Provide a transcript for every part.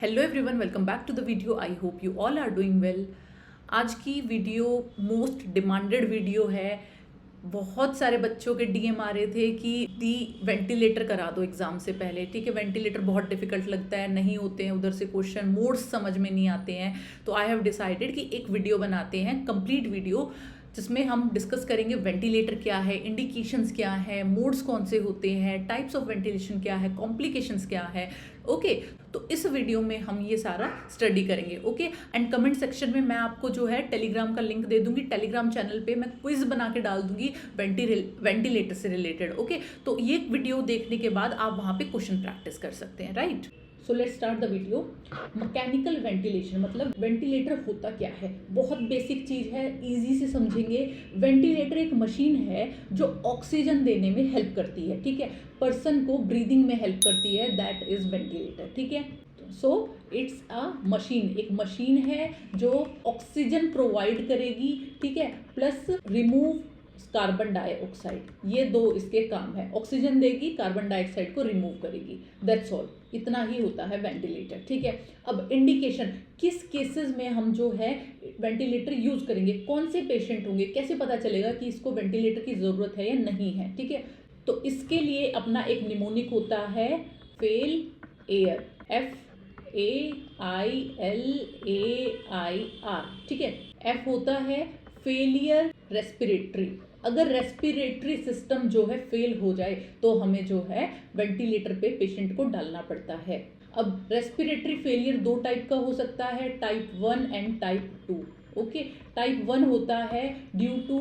Hello everyone, welcome back to the video. I hope you all are doing well. आज की video most demanded video है। बहुत सारे बच्चों के डीएम आ रहे थे कि दी वेंटिलेटर करा दो एग्जाम से पहले। ठीक है, वेंटिलेटर बहुत डिफिकल्ट लगता है, नहीं होते हैं उधर से क्वेश्चन, मोड्स समझ में नहीं आते हैं। तो आई हैव डिसाइडेड कि एक वीडियो बनाते हैं, कंप्लीट वीडियो, जिसमें हम डिस्कस करेंगे वेंटिलेटर क्या है, इंडिकेशंस क्या है, मोड्स कौन से होते हैं, टाइप्स ऑफ वेंटिलेशन क्या है, कॉम्प्लिकेशंस क्या है। ओके, तो इस वीडियो में हम ये सारा स्टडी करेंगे। ओके, एंड कमेंट सेक्शन में मैं आपको जो है टेलीग्राम का लिंक दे दूंगी। टेलीग्राम चैनल पे मैं क्विज बना के डाल दूंगी वेंटिलेटर से रिलेटेड। ओके, तो ये वीडियो देखने के बाद आप वहां पे क्वेश्चन प्रैक्टिस कर सकते हैं। Right, so let's start the video. Mechanical ventilation मतलब वेंटिलेटर होता क्या है। बहुत बेसिक चीज है, इजी से समझेंगे। वेंटिलेटर एक मशीन है जो ऑक्सीजन देने में हेल्प करती है। ठीक है, पर्सन को ब्रीदिंग में हेल्प करती है, दैट इज वेंटिलेटर। ठीक है, सो इट्स अ मशीन, एक मशीन है जो ऑक्सीजन प्रोवाइड करेगी। ठीक है, प्लस रिमूव कार्बन डाइऑक्साइड, ये दो इसके काम है। ऑक्सीजन देगी, कार्बन डाइऑक्साइड को रिमूव करेगी, दैट्स ऑल। इतना ही होता है वेंटिलेटर। ठीक है, अब इंडिकेशन, किस केसेस में हम जो है वेंटिलेटर यूज करेंगे, कौन से पेशेंट होंगे, कैसे पता चलेगा कि इसको वेंटिलेटर की जरूरत है या नहीं है। ठीक है, तो इसके लिए अपना एक निमोनिक होता है, फेल एयर, FAILAIR। ठीक है, एफ होता है फेलियर रेस्पिरेटरी। अगर रेस्पिरेटरी सिस्टम जो है फेल हो जाए तो हमें जो है वेंटिलेटर पे पेशेंट को डालना पड़ता है। अब रेस्पिरेटरी फेलियर दो टाइप का हो सकता है, type 1 and type 2। Okay, type 1 होता है due to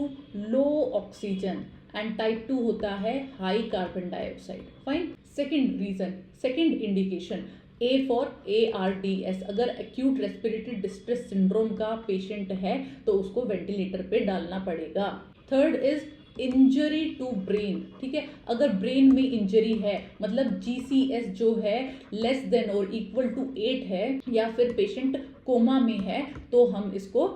low oxygen and type 2 होता है high carbon dioxide. Fine, second reason, second indication, A for ARDS, अगर एक्यूट रेस्पिरेटरी डिस्ट्रेस सिंड्रोम का पेशेंट है तो उसको वेंटिलेटर पे डालना पड़ेगा। Third is injury to brain. ठीक है, अगर ब्रेन में इंजरी है, मतलब GCS जो है लेस देन और इक्वल टू 8 है, या फिर पेशेंट कोमा में है, तो हम इसको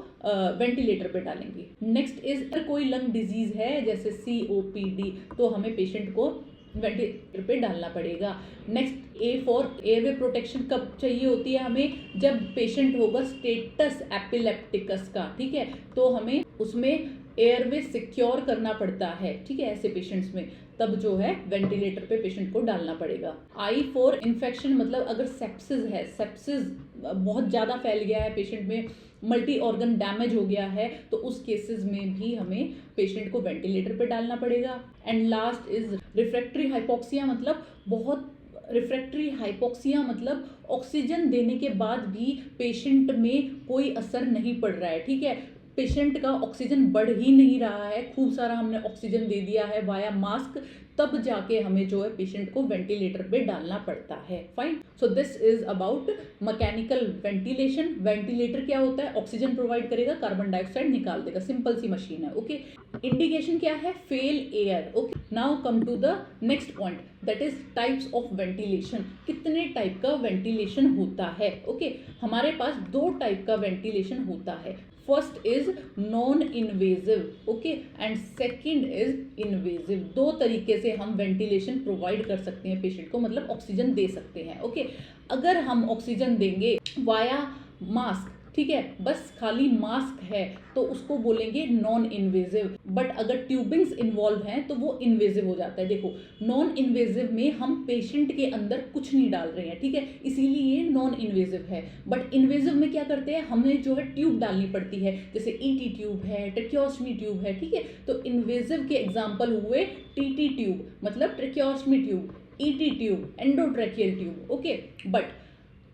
वेंटिलेटर पे डालेंगे। नेक्स्ट इज कोई लंग डिजीज है जैसे COPD, तो हमें पेशेंट को वेंटिलेटर पे डालना पड़ेगा। Next A for airway protection कब चाहिए होती है हमें, जब पेशेंट होगा स्टेटस एपिलेप्टिकस का। ठीक है, तो हमें उसमें एयरवे सिक्योर करना पड़ता है। ठीक है, ऐसे पेशेंट्स में तब जो है वेंटिलेटर पे पेशेंट को डालना पड़ेगा। I फॉर इन्फेक्शन, मतलब अगर सेप्सिस है, सेप्सिस बहुत ज़्यादा फैल गया है पेशेंट में, मल्टी ऑर्गन डैमेज हो गया है, तो उस केसेस में भी हमें पेशेंट को वेंटिलेटर पे डालना पड़ेगा। And last is refractory hypoxia, मतलब बहुत रिफ्रैक्टरी हाइपोक्सिया मतलब ऑक्सीजन देने के बाद भी पेशेंट में कोई असर नहीं पड़ रहा है। ठीक है, पेशेंट का ऑक्सीजन बढ़ ही नहीं रहा है, खूब सारा हमने ऑक्सीजन दे दिया है वाया मास्क, तब जाके हमें जो है पेशेंट को वेंटिलेटर पे डालना पड़ता है। Fine, so this is about mechanical ventilation. Ventilator क्या होता है, ऑक्सीजन प्रोवाइड करेगा, कार्बन डाइऑक्साइड निकाल देगा, सिंपल सी मशीन है। ओके, इंडिकेशन क्या है, fail air. Okay, now come to the next point, that is types of ventilation. कितने टाइप का वेंटिलेशन होता है। ओके, हमारे पास दो टाइप का वेंटिलेशन होता है। First is non invasive, okay, and second is invasive. दो तरीके से हम वेंटिलेशन प्रोवाइड कर सकते हैं पेशेंट को, मतलब ऑक्सीजन दे सकते हैं। ओके, अगर हम ऑक्सीजन देंगे वाया मास्क, ठीक है, बस खाली मास्क है, तो उसको बोलेंगे नॉन इन्वेजिव। बट अगर ट्यूबिंग्स इन्वॉल्व हैं तो वो इन्वेजिव हो जाता है। देखो, नॉन इन्वेजिव में हम पेशेंट के अंदर कुछ नहीं डाल रहे हैं, ठीक है, इसीलिए ये नॉन इन्वेजिव है। बट इन्वेजिव में क्या करते हैं, हमें जो है ट्यूब डालनी पड़ती है, जैसे ET ट्यूब है, ट्रेकियोस्टमी ट्यूब है। ठीक है, तो इन्वेजिव के एग्जाम्पल हुए TT ट्यूब, मतलब tracheostomy tube, ET tube, endotracheal tube. Okay, but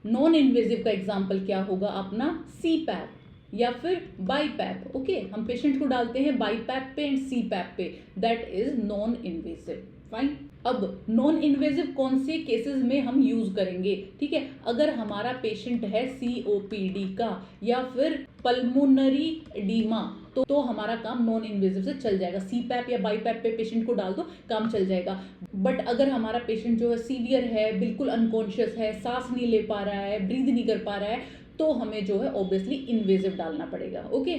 non invasive का एग्जाम्पल क्या होगा अपना, CPAP या फिर BiPAP। ओके, हम पेशेंट को डालते हैं BiPAP पे एंड CPAP पे, that is non invasive. Fine, अब नॉन इन्वेजिव कौन से केसेस में हम यूज करेंगे। ठीक है, अगर हमारा पेशेंट है COPD का या फिर पल्मोनरी एडीमा, तो हमारा काम नॉन इन्वेजिव से चल जाएगा। CPAP या BiPAP पे पेशेंट को डाल दो, काम चल जाएगा। बट अगर हमारा पेशेंट जो है सीवियर है, बिल्कुल अनकॉन्शियस है, सांस नहीं ले पा रहा है, ब्रीद नहीं कर पा रहा है, तो हमें जो है ऑब्वियसली इन्वेजिव डालना पड़ेगा। ओके,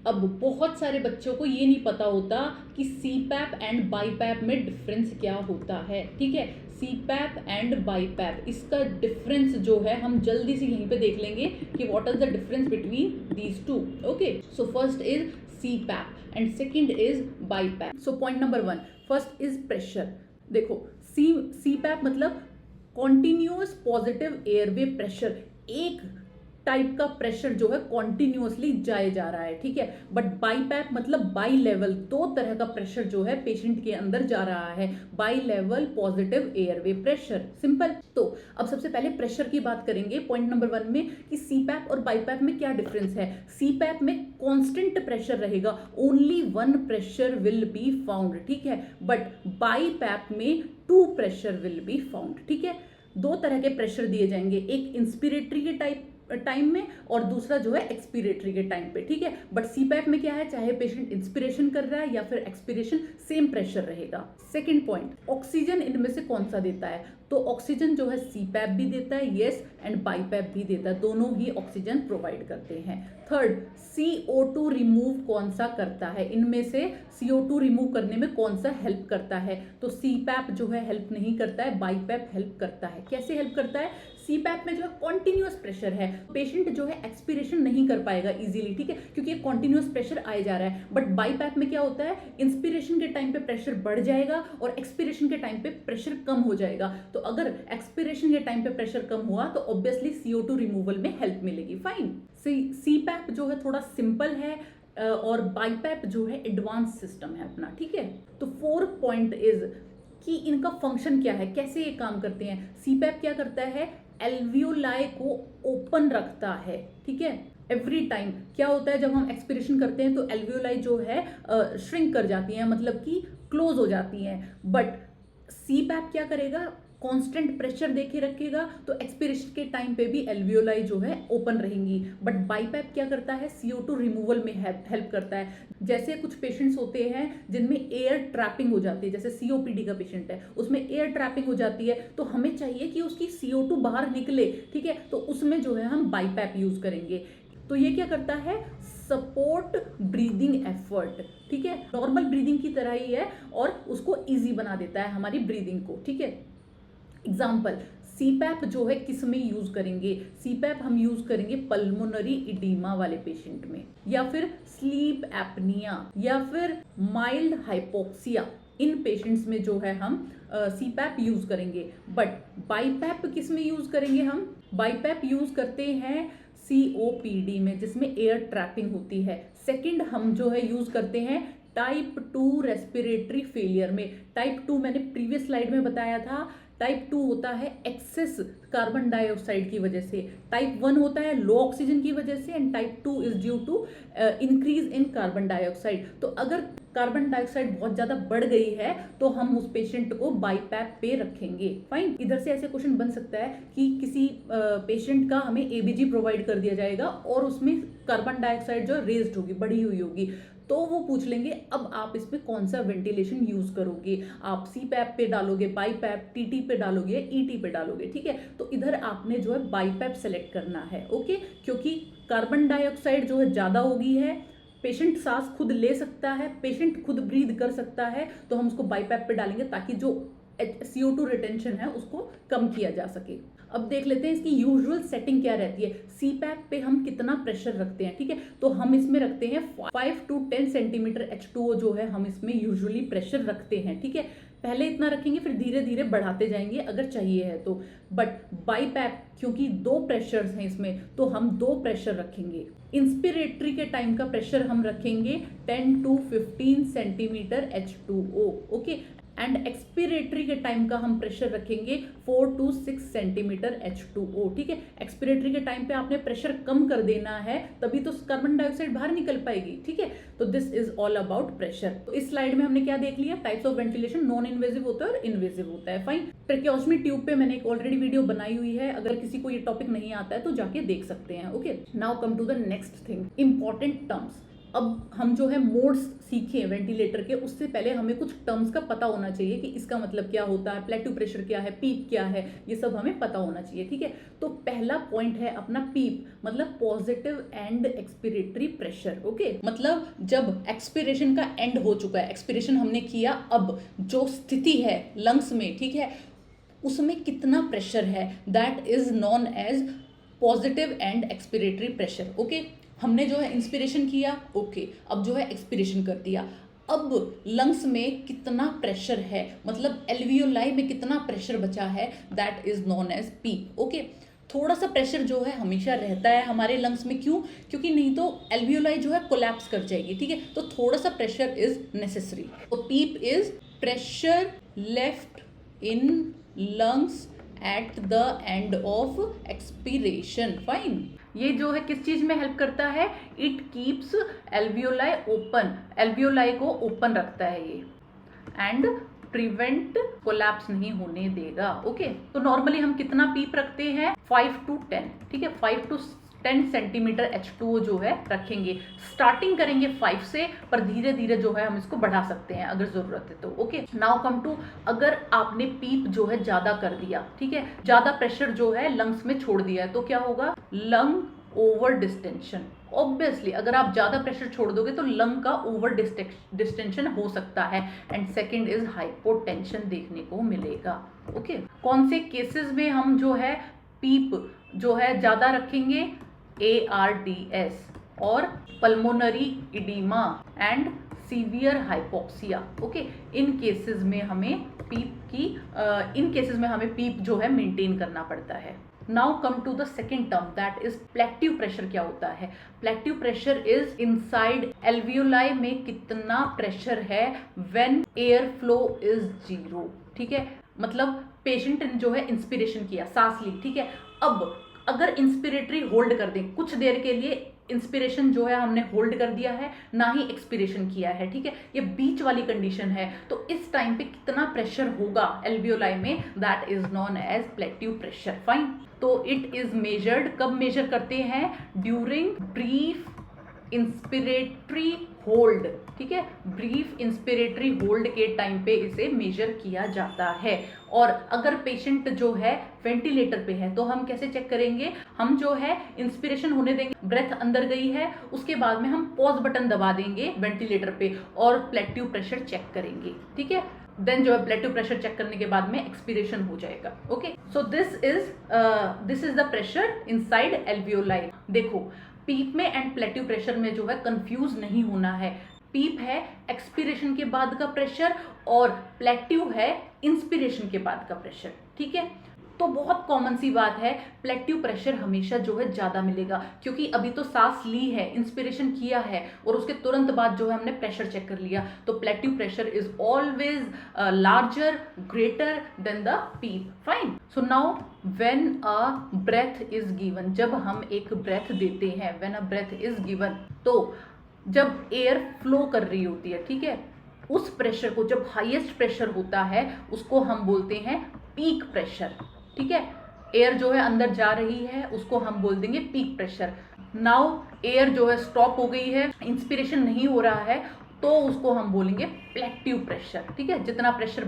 अब बहुत सारे बच्चों को ये नहीं पता होता कि CPAP एंड BiPAP में डिफरेंस क्या होता है, ठीक है। CPAP एंड BiPAP, इसका डिफरेंस जो है हम जल्दी से यहीं पे देख लेंगे कि what is the difference between these two. Okay, so first is CPAP and second is BiPAP। So point number 1, first is pressure. देखो, CPAP मतलब कॉन्टिन्यूअस पॉजिटिव एयरवे प्रेशर, एक टाइप का प्रेशर जो है कॉन्टिन्यूअसली जाए जा रहा है, ठीक है। बट BiPAP मतलब बाई लेवल, दो तरह का प्रेशर जो है पेशेंट के अंदर जा रहा है, by level positive airway pressure, simple. तो अब सबसे पहले प्रेशर की बात करेंगे पॉइंट नंबर 1 में कि CPAP और BiPAP में क्या डिफरेंस है। CPAP में कांस्टेंट प्रेशर रहेगा, only one pressure will be found, ठीक है। बट BiPAP में 2 प्रेशर विल बी फाउंड, ठीक है। दो तरह के प्रेशर दिए जाएंगे, एक इंस्पिरेटरी के टाइम में और दूसरा जो है एक्सपीरेटरी के टाइम पे, ठीक है। बट CPAP में क्या है, चाहे पेशेंट इंस्पिरेशन कर रहा है या फिर एक्सपिरेशन, सेम प्रेशर रहेगा। सेकंड पॉइंट, ऑक्सीजन इनमें से कौन सा देता है, तो ऑक्सीजन जो है CPAP भी देता है, यस, एंड BiPAP भी देता है, दोनों ही ऑक्सीजन प्रोवाइड करते हैं। थर्ड, CO2 रिमूव कौन सा करता है, इनमें से CO2 रिमूव करने में कौन सा हेल्प करता है, तो CPAP जो है हेल्प नहीं करता है, BiPAP हेल्प करता है। कैसे हेल्प करता है, CPAP में जो है कॉन्टिन्यूअस प्रेशर है, पेशेंट जो है एक्सपिरेशन नहीं कर पाएगा इजीली, ठीक है, क्योंकि एक कॉन्टिन्यूअस प्रेशर आए जा रहा है। बट BiPAP में क्या होता है, इंस्पिरेशन के टाइम पे प्रेशर बढ़ जाएगा और एक्सपिरेशन के टाइम पे प्रेशर कम हो जाएगा। तो अगर एक्सपिरेशन के टाइम पे प्रेशर कम हुआ तो ऑब्वियसली CO2 रिमूवल में हेल्प मिलेगी, फाइन। CPAP जो है थोड़ा सिंपल है और BiPAP जो है एडवांस सिस्टम है अपना, ठीक है। तो 4 पॉइंट इज कि इनका फंक्शन क्या है, कैसे ये काम करते हैं। CPAP क्या करता है, एल्वियोलाई को ओपन रखता है, ठीक है। एवरी टाइम क्या होता है, जब हम एक्सपिरेशन करते हैं तो एल्वियोलाई जो है श्रिंक कर जाती हैं, मतलब कि क्लोज हो जाती हैं। बट CPAP क्या करेगा, कांस्टेंट प्रेशर देके रखेगा, तो एक्सपिरेशन के टाइम पे भी एल्वियोलाई जो है ओपन रहेंगी। बट BiPAP क्या करता है, CO2 रिमूवल में हेल्प करता है। जैसे कुछ पेशेंट्स होते हैं जिनमें एयर ट्रैपिंग हो जाती है, जैसे COPD का पेशेंट है, उसमें एयर ट्रैपिंग हो जाती है, तो हमें चाहिए कि उसकी CO2 बाहर निकले, ठीक है, तो उसमें जो है हम BiPAP यूज करेंगे। तो ये क्या करता है, सपोर्ट ब्रीदिंग एफर्ट, ठीक है, नॉर्मल ब्रीदिंग की तरह ही है और उसको इजी बना देता है हमारी ब्रीदिंग को, ठीक है। एग्जाम्पल, CPAP जो है किस में यूज करेंगे, CPAP हम यूज करेंगे पल्मोनरी इडीमा वाले पेशेंट में, या फिर स्लीप एपनिया, या फिर माइल्ड हाइपोक्सिया, इन पेशेंट्स में जो है हम CPAP यूज करेंगे। बट BiPAP किस में यूज करेंगे, हम BiPAP यूज करते हैं COPD में, जिसमें एयर ट्रैपिंग होती है। सेकंड हम जो है यूज करते हैं टाइप 2 रेस्पिरेटरी फेलियर में। टाइप 2 मैंने प्रीवियस स्लाइड में बताया था, टाइप 2 होता है एक्सेस कार्बन डाइऑक्साइड की वजह से, टाइप 1 होता है लो ऑक्सीजन की वजह से, and type 2 is due to increase in carbon dioxide. तो अगर कार्बन डाइऑक्साइड बहुत ज्यादा बढ़ गई है तो हम उस पेशेंट को BiPAP पे रखेंगे, फाइन। इधर से ऐसे क्वेश्चन बन सकता है कि किसी पेशेंट का हमें ABG प्रोवाइड कर दिया जाएगा और उसमें कार्बन डाइऑक्साइड जो रेज्ड होगी, बढ़ी हुई होगी, तो वो पूछ लेंगे अब आप इसमें कौन सा वेंटिलेशन यूज करोगे, आप CPAP पे डालोगे, BiPAP, TT पे डालोगे, ET पे डालोगे, ठीक है। तो इधर आपने जो है BiPAP सेलेक्ट करना है, ओके, क्योंकि कार्बन डाइऑक्साइड जो है ज्यादा होगी है, पेशेंट सांस खुद ले सकता है, पेशेंट खुद ब्रीद कर सकता है, तो हम उसको BiPAP पे डालेंगे ताकि जो CO2 रिटेंशन है उसको कम किया जा सके। अब देख लेते हैं इसकी यूजुअल सेटिंग क्या रहती है। CPAP पे हम कितना प्रेशर रखते हैं, ठीक है, तो हम इसमें रखते हैं 5 to 10 सेंटीमीटर H2O जो है हम इसमें यूजुअली प्रेशर रखते हैं, ठीक है। पहले इतना रखेंगे, फिर धीरे धीरे बढ़ाते जाएंगे अगर चाहिए है तो। बट BiPAP क्योंकि 2 प्रेशर्स हैं इसमें, तो हम 2 प्रेशर रखेंगे। इंस्पिरेटरी के टाइम का प्रेशर हम रखेंगे 10 to 15 centimetre H2O, okay, and expiratory के टाइम का हम प्रेशर रखेंगे 4 to 6 सेंटीमीटर H2O, ठीक है। एक्सपिरेटरी के टाइम पे आपने प्रेशर कम कर देना है, तभी तो कार्बन डाइऑक्साइड बाहर निकल पाएगी, ठीक है। तो this is all about pressure. तो इस स्लाइड में हमने क्या देख लिया, types of ventilation, non invasive होता है और इन्वेजिव होता है, फाइन। ट्रेकियोस्टमी ट्यूब पे मैंने एक ऑलरेडी वीडियो बनाई हुई है, अगर किसी को ये टॉपिक नहीं आता है तो जाके देख सकते हैं, okay. Now come to the next thing, important terms. अब हम जो है मोड्स सीखे वेंटिलेटर के, उससे पहले हमें कुछ टर्म्स का पता होना चाहिए कि इसका मतलब क्या होता है, प्लेट्यू प्रेशर क्या है, पीप क्या है, ये सब हमें पता होना चाहिए, ठीक है। तो पहला पॉइंट है अपना पीप, मतलब positive end expiratory pressure, okay. मतलब जब एक्सपिरेशन का एंड हो चुका है, एक्सपिरेशन हमने किया, अब जो स्थिति है लंग्स में, ठीक है, उसमें कितना प्रेशर है, that is known as positive end expiratory pressure, okay. हमने जो है इंस्पिरेशन किया, ओके, अब जो है एक्सपिरेशन कर दिया, अब लंग्स में कितना प्रेशर है, मतलब एल्वियोलाई में कितना प्रेशर बचा है, that is known as PEEP, okay. थोड़ा सा प्रेशर जो है हमेशा रहता है हमारे लंग्स में, क्यों? क्योंकि नहीं तो एल्वियोलाई जो है कोलैप्स कर जाएगी, ठीक है। तो थोड़ा सा प्रेशर इज नेसेसरी। तो PEEP is pressure left in lungs at the end of expiration, fine. ये जो है किस चीज में हेल्प करता है? It keeps alveoli open, alveoli को ओपन रखता है ये, एंड प्रिवेंट कोलैप्स नहीं होने देगा, ओके। तो नॉर्मली हम कितना पीप रखते हैं? 5 to 10, ठीक है, 5 to 10 सेंटीमीटर H2O जो है रखेंगे। स्टार्टिंग करेंगे 5 से, पर धीरे धीरे जो है हम इसको बढ़ा सकते हैं अगर जरूरत है तो, ओके। नाउ कम टू, अगर आपने पीप जो है ज्यादा कर दिया, ठीक है, ज्यादा प्रेशर जो है लंग्स में छोड़ दिया है, तो क्या होगा? Lung over distension. ऑब्वियसली अगर आप ज्यादा प्रेशर छोड़ दोगे तो लंग का ओवर डिस्टेंशन हो सकता है, एंड सेकंड इज हाइपोटेंशन देखने को मिलेगा, ओके। कौन से केसेस में हम जो है पीप जो है ज्यादा रखेंगे? ARDS और pulmonary oedema and severe hypoxia, okay. इन केसेस में हमें पीप जो है मेंटेन करना पड़ता है। Now come to the second term, that is plateau pressure. क्या होता है? Plateau pressure is inside alveoli में कितना प्रेशर है व्हेन एयर फ्लो इज 0, ठीक है। मतलब पेशेंट ने जो है इंस्पिरेशन किया, सांस ली, ठीक है, अब अगर इंस्पिरेटरी होल्ड कर दें कुछ देर के लिए, इंस्पिरेशन जो है हमने होल्ड कर दिया है, ना ही एक्सपिरेशन किया है, ठीक है, ये बीच वाली कंडीशन है, तो इस टाइम पे कितना प्रेशर होगा एल्वियोलाई में, that is known as plateau pressure, fine. तो इट इज मेजर्ड, कब मेजर करते हैं? ड्यूरिंग ब्रीफ इंस्पिरेटरी होल्ड, ठीक है, ब्रीफ इंस्पिरेटरी होल्ड के टाइम पे इसे मेजर किया जाता है। और अगर पेशेंट जो है वेंटिलेटर पे है तो हम कैसे चेक करेंगे? हम जो है इंस्पिरेशन होने देंगे, ब्रेथ अंदर गई है, उसके बाद में हम पॉज बटन दबा देंगे वेंटिलेटर पे और प्लेक्टिव प्रेशर चेक करेंगे, ठीक है। देन जो है प्लेक्टिव प्रेशर चेक करने के बाद में एक्सपिरेशन हो जाएगा, okay. So this is the pressure inside alveoli. देखो, पीप में एंड प्लेक्टिव प्रेशर में जो है कंफ्यूज नहीं होना है। पीप है एक्सपिरेशन के बाद का प्रेशर और प्लेक्टिव है इंस्पिरेशन के बाद का प्रेशर, ठीक है। तो बहुत कॉमन सी बात है, प्लेक्टिव प्रेशर हमेशा जो है ज्यादा मिलेगा, क्योंकि अभी तो सांस ली है, इंस्पिरेशन किया है और उसके तुरंत बाद जो है हमने प्रेशर चेक कर लिया, तो plateau pressure is always larger, greater than the PEEP, fine. So now when a breath is given, जब हम एक ब्रेथ देते हैं, when a breath is given, तो जब एयर फ्लो कर रही होती है, ठीक है, उस प्रेशर को, जब हाईएस्ट प्रेशर होता है उसको हम बोलते हैं पीक प्रेशर, ठीक है। एयर जो है अंदर जा रही है उसको हम बोल देंगे पीक प्रेशर। नाउ एयर जो है स्टॉप हो गई है, इंस्पिरेशन नहीं हो रहा है, तो उसको हम बोलेंगे प्लेक्टिव प्रेशर, ठीक है। जितना प्रेशर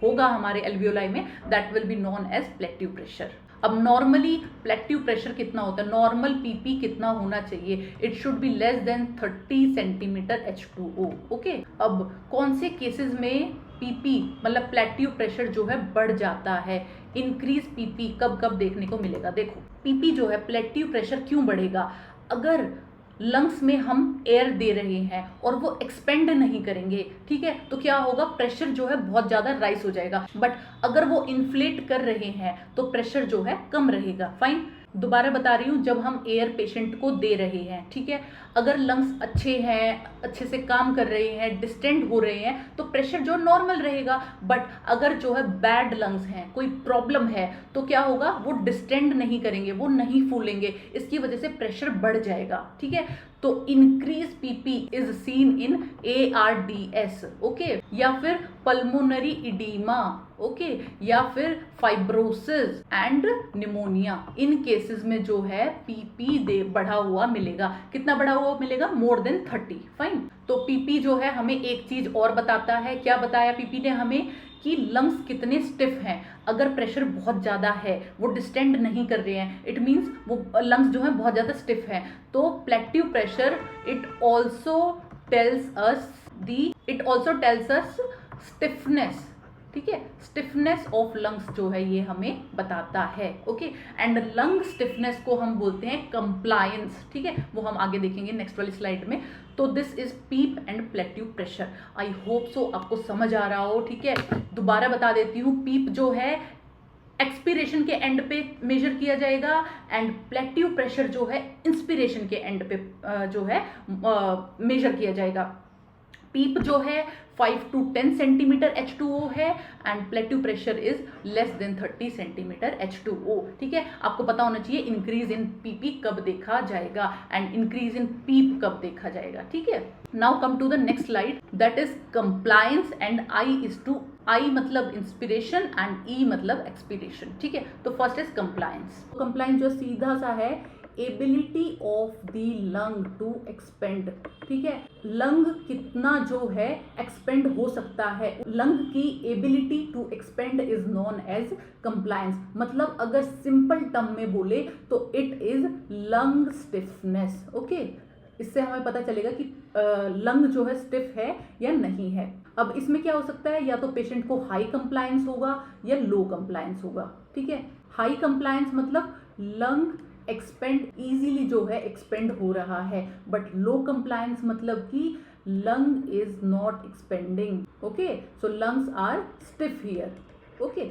होगा हमारे एल्वियोलाई में, that will be known as plateau pressure. अब नॉर्मली प्लेक्टिव प्रेशर कितना होता है? नॉर्मल पीपी कितना होना चाहिए? It should be less than 30 centimetre H2O, okay. अब कौन से केसेस में पीपी मतलब प्लेक्टिव प्रेशर जो है बढ़ जाता है? इंक्रीज पीपी कब कब देखने को मिलेगा? देखो, पीपी जो है प्लेक्टिव प्रेशर क्यों बढ़ेगा? अगर लंग्स में हम एयर दे रहे हैं और वो एक्सपेंड नहीं करेंगे, ठीक है, तो क्या होगा? प्रेशर जो है बहुत ज्यादा राइज हो जाएगा। बट अगर वो इन्फ्लेट कर रहे हैं तो प्रेशर जो है कम रहेगा, फाइन। दोबारा बता रही हूँ, जब हम एयर पेशेंट को दे रहे हैं, ठीक है, अगर लंग्स अच्छे हैं, अच्छे से काम कर रहे हैं, डिस्टेंड हो रहे हैं, तो प्रेशर जो नॉर्मल रहेगा। बट अगर जो है बैड लंग्स हैं, कोई प्रॉब्लम है, तो क्या होगा? वो डिस्टेंड नहीं करेंगे, वो नहीं फूलेंगे, इसकी वजह से प्रेशर बढ़ जाएगा, ठीक है। तो increase PP is seen in ARDS, okay. या फिर पल्मोनरी इडीमा, ओके, या फिर fibrosis and pneumonia, in cases में जो है पीपी दे बढ़ा हुआ मिलेगा। कितना बढ़ा हुआ मिलेगा? More than 30। फाइन। तो पीपी जो है हमें एक चीज और बताता है। क्या बताया पीपी ने हमें? कि लंग्स कितने स्टिफ हैं। अगर प्रेशर बहुत ज़्यादा है, वो डिस्टेंड नहीं कर रहे हैं, इट मीन्स वो लंग्स जो है बहुत ज़्यादा स्टिफ है। तो प्लेटिव pressure it also tells us stiffness, ठीक है, स्टिफनेस ऑफ लंग्स जो है ये हमें बताता है। ओके, एंड लंग स्टिफनेस को हम बोलते हैं कंप्लायंस, ठीक है, वो हम आगे देखेंगे नेक्स्ट वाली स्लाइड में। तो this is PEEP and plateau pressure. I hope so आपको समझ आ रहा हो, ठीक है। दोबारा बता देती हूँ, पीप जो है एक्सपीरेशन के एंड पे मेजर किया जाएगा एंड प्लेटिव प्रेशर जो है इंस्पिरेशन के एंड पे जो है मेजर किया जाएगा। पीप जो है 5 to 10 सेंटीमीटर H2O है and plateau pressure is less than 30 centimetre H2O, ठीक है। आपको पता होना चाहिए इंक्रीज इन पीपी कब देखा जाएगा एंड इंक्रीज इन पीप कब देखा जाएगा, ठीक है। Now come to the next slide, that is compliance and I मतलब इंस्पिरेशन एंड E मतलब एक्सपीरेशन, ठीक है। तो फर्स्ट इज कंप्लायंस। कंप्लायंस जो सीधा सा है, ability of the lung to expand, ठीक है। लंग कितना जो है एक्सपेंड हो सकता है, लंग की ability to expand is known as compliance. मतलब अगर सिंपल टर्म में बोले तो it is lung stiffness, okay. इससे हमें पता चलेगा कि लंग जो है स्टिफ है या नहीं है। अब इसमें क्या हो सकता है, या तो पेशेंट को हाई कंप्लायंस होगा या लो कंप्लायंस होगा, ठीक है। हाई कंप्लायंस मतलब लंग एक्सपेंड इजीली जो है एक्सपेंड हो रहा है, बट लो कंप्लायंस मतलब कि lung is not expanding, okay. So lungs are stiff here, okay.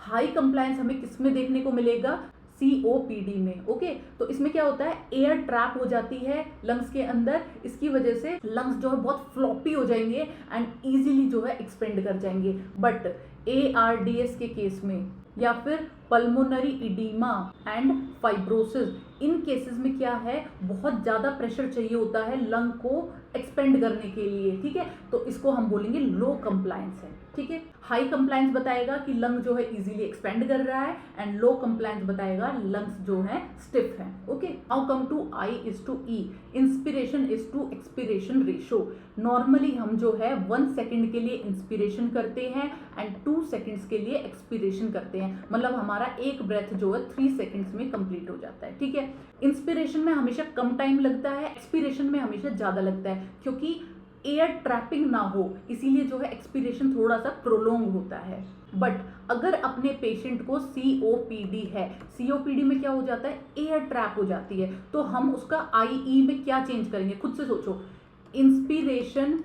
High compliance हमें किसमें देखने को मिलेगा? COPD में, ओके। तो इसमें क्या होता है, एयर ट्रैप हो जाती है लंग्स के अंदर, इसकी वजह से लंग्स जो है बहुत फ्लॉपी हो जाएंगे एंड इजीली जो है एक्सपेंड कर जाएंगे। बट ARDS के केस में या फिर pulmonary oedema and fibrosis, in cases में क्या है, बहुत ज़्यादा प्रेशर चाहिए होता है लंग को एक्सपेंड करने के लिए, ठीक है। तो इसको हम बोलेंगे लो कंप्लायंस है, ठीक है। हाई कंप्लायंस बताएगा कि लंग जो है इजीली एक्सपेंड कर रहा है एंड लो कंप्लायंस बताएगा लंग्स जो है स्टिफ है, okay. Now come to I is to E, inspiration is to expiration ratio. Normally हम जो है 1 सेकेंड के लिए इंस्पिरेशन करते हैं एंड 2 सेकेंड्स के लिए एक्सपीरेशन करते हैं। मतलब हमारा एक ब्रेथ जो है 3 सेकेंड्स में कंप्लीट हो जाता है, ठीक है। इंस्पिरेशन में हमेशा कम टाइम लगता है, एक्सपीरेशन में हमेशा ज़्यादा लगता है, क्योंकि एयर ट्रैपिंग ना हो, इसीलिए जो है एक्सपीरेशन थोड़ा सा प्रोलोंग होता है। बट अगर अपने पेशेंट को COPD है, COPD में क्या हो जाता है, एयर ट्रैप हो जाती है, तो हम उसका IE में क्या चेंज करेंगे, खुद से सोचो। इंस्पिरेशन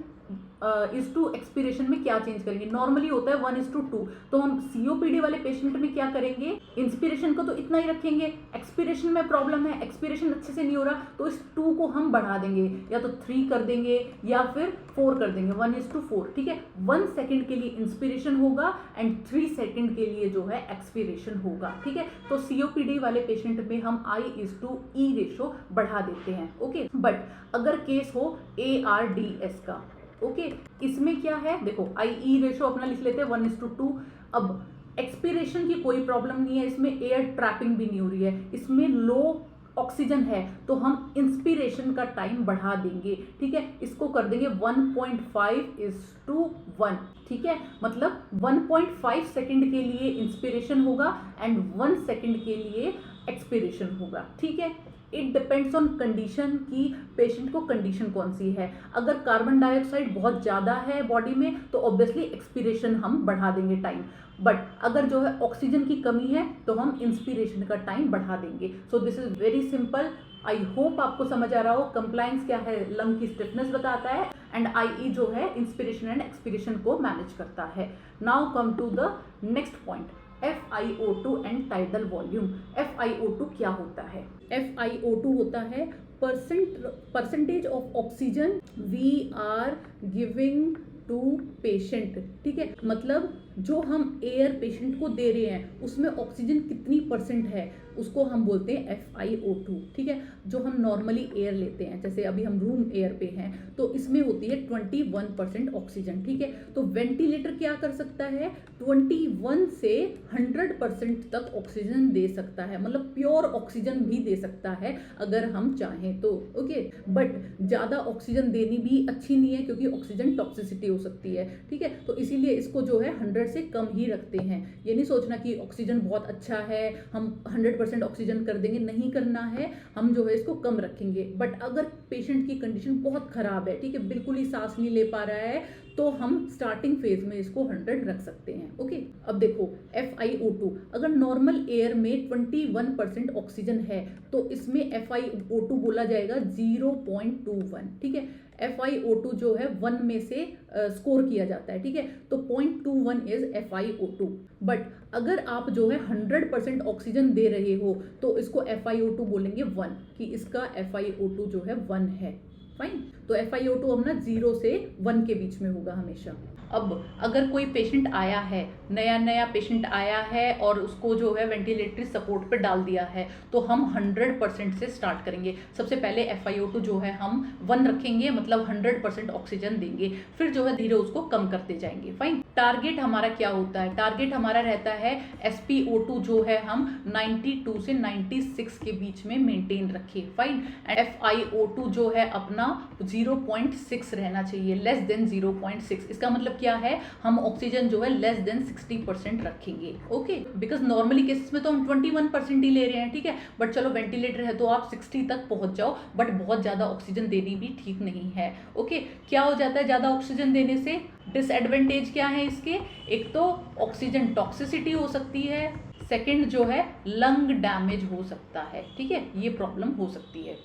इज टू एक्सपीरेशन में क्या चेंज करेंगे? नॉर्मली होता है 1:2, तो हम COPD वाले पेशेंट में क्या करेंगे, इंस्पिरेशन को तो इतना ही रखेंगे, एक्सपीरेशन में प्रॉब्लम है, एक्सपीरेशन अच्छे से नहीं हो रहा, तो इस 2 को हम बढ़ा देंगे, या तो 3 कर देंगे या फिर 4 कर देंगे, 1:4, ठीक है। 1 सेकेंड के लिए इंस्पिरेशन होगा एंड 3 सेकेंड के लिए जो है एक्सपीरेशन होगा, ठीक है। तो COPD वाले पेशेंट में हम I/E रेशो बढ़ा देते हैं, ओके। बट अगर केस हो ARDS का, ओके, इसमें क्या है, देखो IE रेशो अपना लिख लेते हैं 1:2। अब एक्सपीरेशन की कोई प्रॉब्लम नहीं है, इसमें एयर ट्रैपिंग भी नहीं हो रही है, इसमें लो ऑक्सीजन है, तो हम इंस्पिरेशन का टाइम बढ़ा देंगे, ठीक है। इसको कर देंगे 1.5:1, ठीक है। मतलब 1.5 सेकेंड के लिए इंस्पिरेशन होगा एंड 1 सेकेंड के लिए एक्सपीरेशन होगा, ठीक है। इट डिपेंड्स ऑन कंडीशन की पेशेंट को कंडीशन कौन सी है। अगर कार्बन डाइऑक्साइड बहुत ज़्यादा है बॉडी में तो ऑब्वियसली एक्सपीरेशन हम बढ़ा देंगे टाइम, बट अगर जो है ऑक्सीजन की कमी है तो हम इंस्पिरेशन का टाइम बढ़ा देंगे। सो this is very simple. I hope आपको समझ आ रहा हो। कंप्लायंस क्या है, लंग की स्टिफनेस बताता है एंड IE जो है इंस्पिरेशन एंड एक्सपीरेशन को मैनेज करता है। Now come to the next point, FiO2 and tidal volume. FiO2 क्या होता है? FiO2 होता है percentage of oxygen we are giving to patient, ठीक है। मतलब जो हम एयर पेशेंट को दे रहे हैं उसमें ऑक्सीजन कितनी % है उसको हम बोलते हैं FiO2, ठीक है। जो हम नॉर्मली एयर लेते हैं, जैसे अभी हम रूम एयर पे हैं, तो इसमें होती है 21% ऑक्सीजन, ठीक है। तो वेंटिलेटर क्या कर सकता है, 21 से 100% तक ऑक्सीजन दे सकता है, मतलब प्योर ऑक्सीजन भी दे सकता है अगर हम चाहें तो, ओके। बट ज़्यादा ऑक्सीजन देनी भी अच्छी नहीं है क्योंकि ऑक्सीजन टॉक्सिसिटी हो सकती है, ठीक है। तो इसीलिए इसको जो है 100 से कम ही रखते हैं। ये नहीं सोचना कि ऑक्सीजन बहुत अच्छा है हम 100% ऑक्सीजन कर देंगे, नहीं करना है, हम जो है इसको कम रखेंगे। बट अगर पेशेंट की कंडीशन बहुत खराब है, ठीक है, बिल्कुल ही सांस नहीं ले पा रहा है, तो हम स्टार्टिंग फेज में इसको 100 रख सकते हैं, ओके। अब देखो FiO2, अगर नॉर्मल एयर में 21% ऑक्सीजन है तो इसमें FiO2 बोला जाएगा 0.21, ठीक है। FiO2 जो है 1 में से स्कोर किया जाता है, ठीक है, तो 0.21 इज FiO2। बट अगर आप जो है 100% ऑक्सीजन दे रहे हो तो इसको FiO2 बोलेंगे 1, कि इसका FiO2 जो है 1 है, फाइन। तो FiO2 अपना 0 से 1 के बीच में होगा हमेशा। अब अगर कोई पेशेंट आया है, नया पेशेंट आया है और उसको जो है वेंटिलेटरी सपोर्ट पे डाल दिया है, तो हम 100% से स्टार्ट करेंगे। सबसे पहले FiO2 जो है हम 1 रखेंगे, मतलब 100% ऑक्सीजन देंगे, फिर जो है धीरे उसको कम करते जाएंगे, फाइन। टारगेट हमारा क्या होता है, टारगेट हमारा रहता है SpO2 जो है हम 92 से 96 के बीच में मेंटेन रखें, फाइन। FiO2 जो है अपना 0.6 रहना चाहिए, लेस देन 0.6। इसका मतलब क्या है, हम ऑक्सीजन जो है लेस देन 60% रखेंगे, ओके। बिकॉज नॉर्मली केसेस में तो हम 21% ही ले रहे हैं, ठीक है, बट चलो वेंटिलेटर है तो आप 60 तक पहुंच जाओ, बट बहुत ज्यादा ऑक्सीजन देनी भी ठीक नहीं है, ओके। क्या हो जाता है ज्यादा ऑक्सीजन देने से, डिसएडवांटेज क्या है इसके, एक तो ऑक्सीजन टॉक्सिसिटी हो सकती है, सेकंड जो है लंग डैमेज हो सकता है, ठीक है, ये प्रॉब्लम हो सकती है।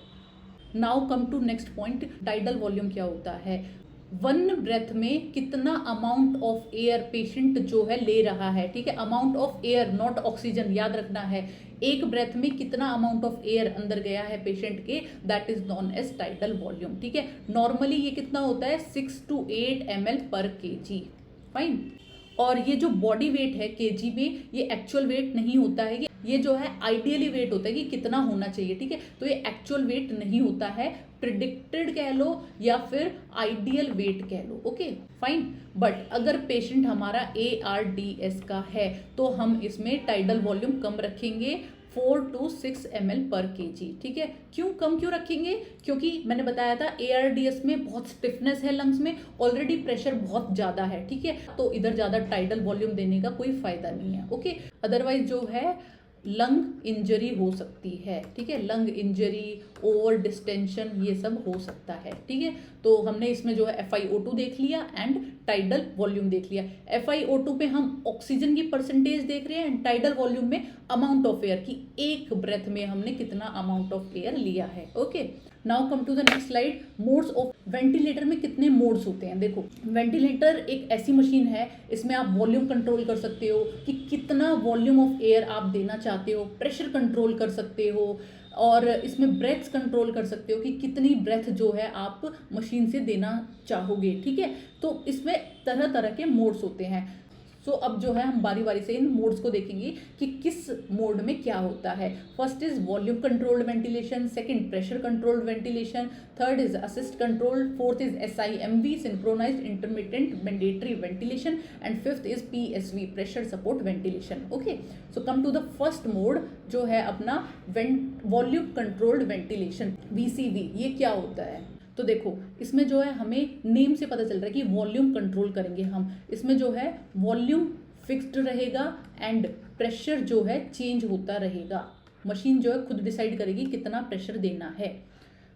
Now come to next point, tidal volume क्या होता है। 1 ब्रेथ में कितना अमाउंट ऑफ एयर पेशेंट जो है ले रहा है, ठीक है, amount of air not oxygen, याद रखना है। एक ब्रेथ में कितना अमाउंट ऑफ एयर अंदर गया है पेशेंट के, that is known as tidal volume, ठीक है। नॉर्मली ये कितना होता है, 6 to 8 ml पर kg, फाइन। और ये जो बॉडी वेट है केजी में, ये एक्चुअल वेट नहीं होता है, ये जो है आइडियली वेट होता है कि कितना होना चाहिए, ठीक है। तो ये एक्चुअल वेट नहीं होता है, प्रिडिक्टेड कह लो या फिर आइडियल वेट कह लो, ओके, फाइन। बट अगर पेशेंट हमारा ARDS का है तो हम इसमें टाइडल वॉल्यूम कम रखेंगे, 4 to 6 ml पर kg, ठीक है। क्यों रखेंगे, क्योंकि मैंने बताया था ARDS में बहुत स्टिफनेस है लंग्स में, ऑलरेडी प्रेशर बहुत ज़्यादा है, ठीक है, तो इधर ज़्यादा टाइडल वॉल्यूम देने का कोई फायदा नहीं है, ओके। अदरवाइज जो है लंग इंजरी हो सकती है, ठीक है, लंग इंजरी, ओवर डिस्टेंशन, ये सब हो सकता है, ठीक है। तो हमने इसमें जो है FiO2 देख लिया एंड टाइडल वॉल्यूम देख लिया। FiO2 पे हम ऑक्सीजन की परसेंटेज देख रहे हैं एंड टाइडल वॉल्यूम में अमाउंट ऑफ एयर की, एक ब्रेथ में हमने कितना अमाउंट ऑफ एयर लिया है, okay. Now come to the next slide, modes of ventilator में कितने मोड्स होते हैं। देखो वेंटिलेटर एक ऐसी मशीन है, इसमें आप वॉल्यूम कंट्रोल कर सकते हो कि कितना वॉल्यूम ऑफ एयर आप देना चाहते हो, प्रेशर कंट्रोल कर सकते हो, और इसमें ब्रेथ्स कंट्रोल कर सकते हो कि कितनी ब्रेथ जो है आप मशीन से देना चाहोगे, ठीक है। तो इसमें तरह तरह के मोड्स होते हैं। सो अब जो है हम बारी बारी से इन मोड्स को देखेंगे कि किस मोड में क्या होता है। First is volume controlled ventilation, second pressure controlled ventilation, third is assist control, fourth is SIMV synchronised intermittent mandatory ventilation, and fifth is PSV pressure support ventilation, okay. So come to the first mode जो है अपना volume controlled ventilation, VCV। ये क्या होता है, तो देखो इसमें जो है हमें नेम से पता चल रहा है कि वॉल्यूम कंट्रोल करेंगे हम। इसमें जो है वॉल्यूम फिक्स्ड रहेगा एंड प्रेशर जो है चेंज होता रहेगा। मशीन जो है खुद डिसाइड करेगी कितना प्रेशर देना है,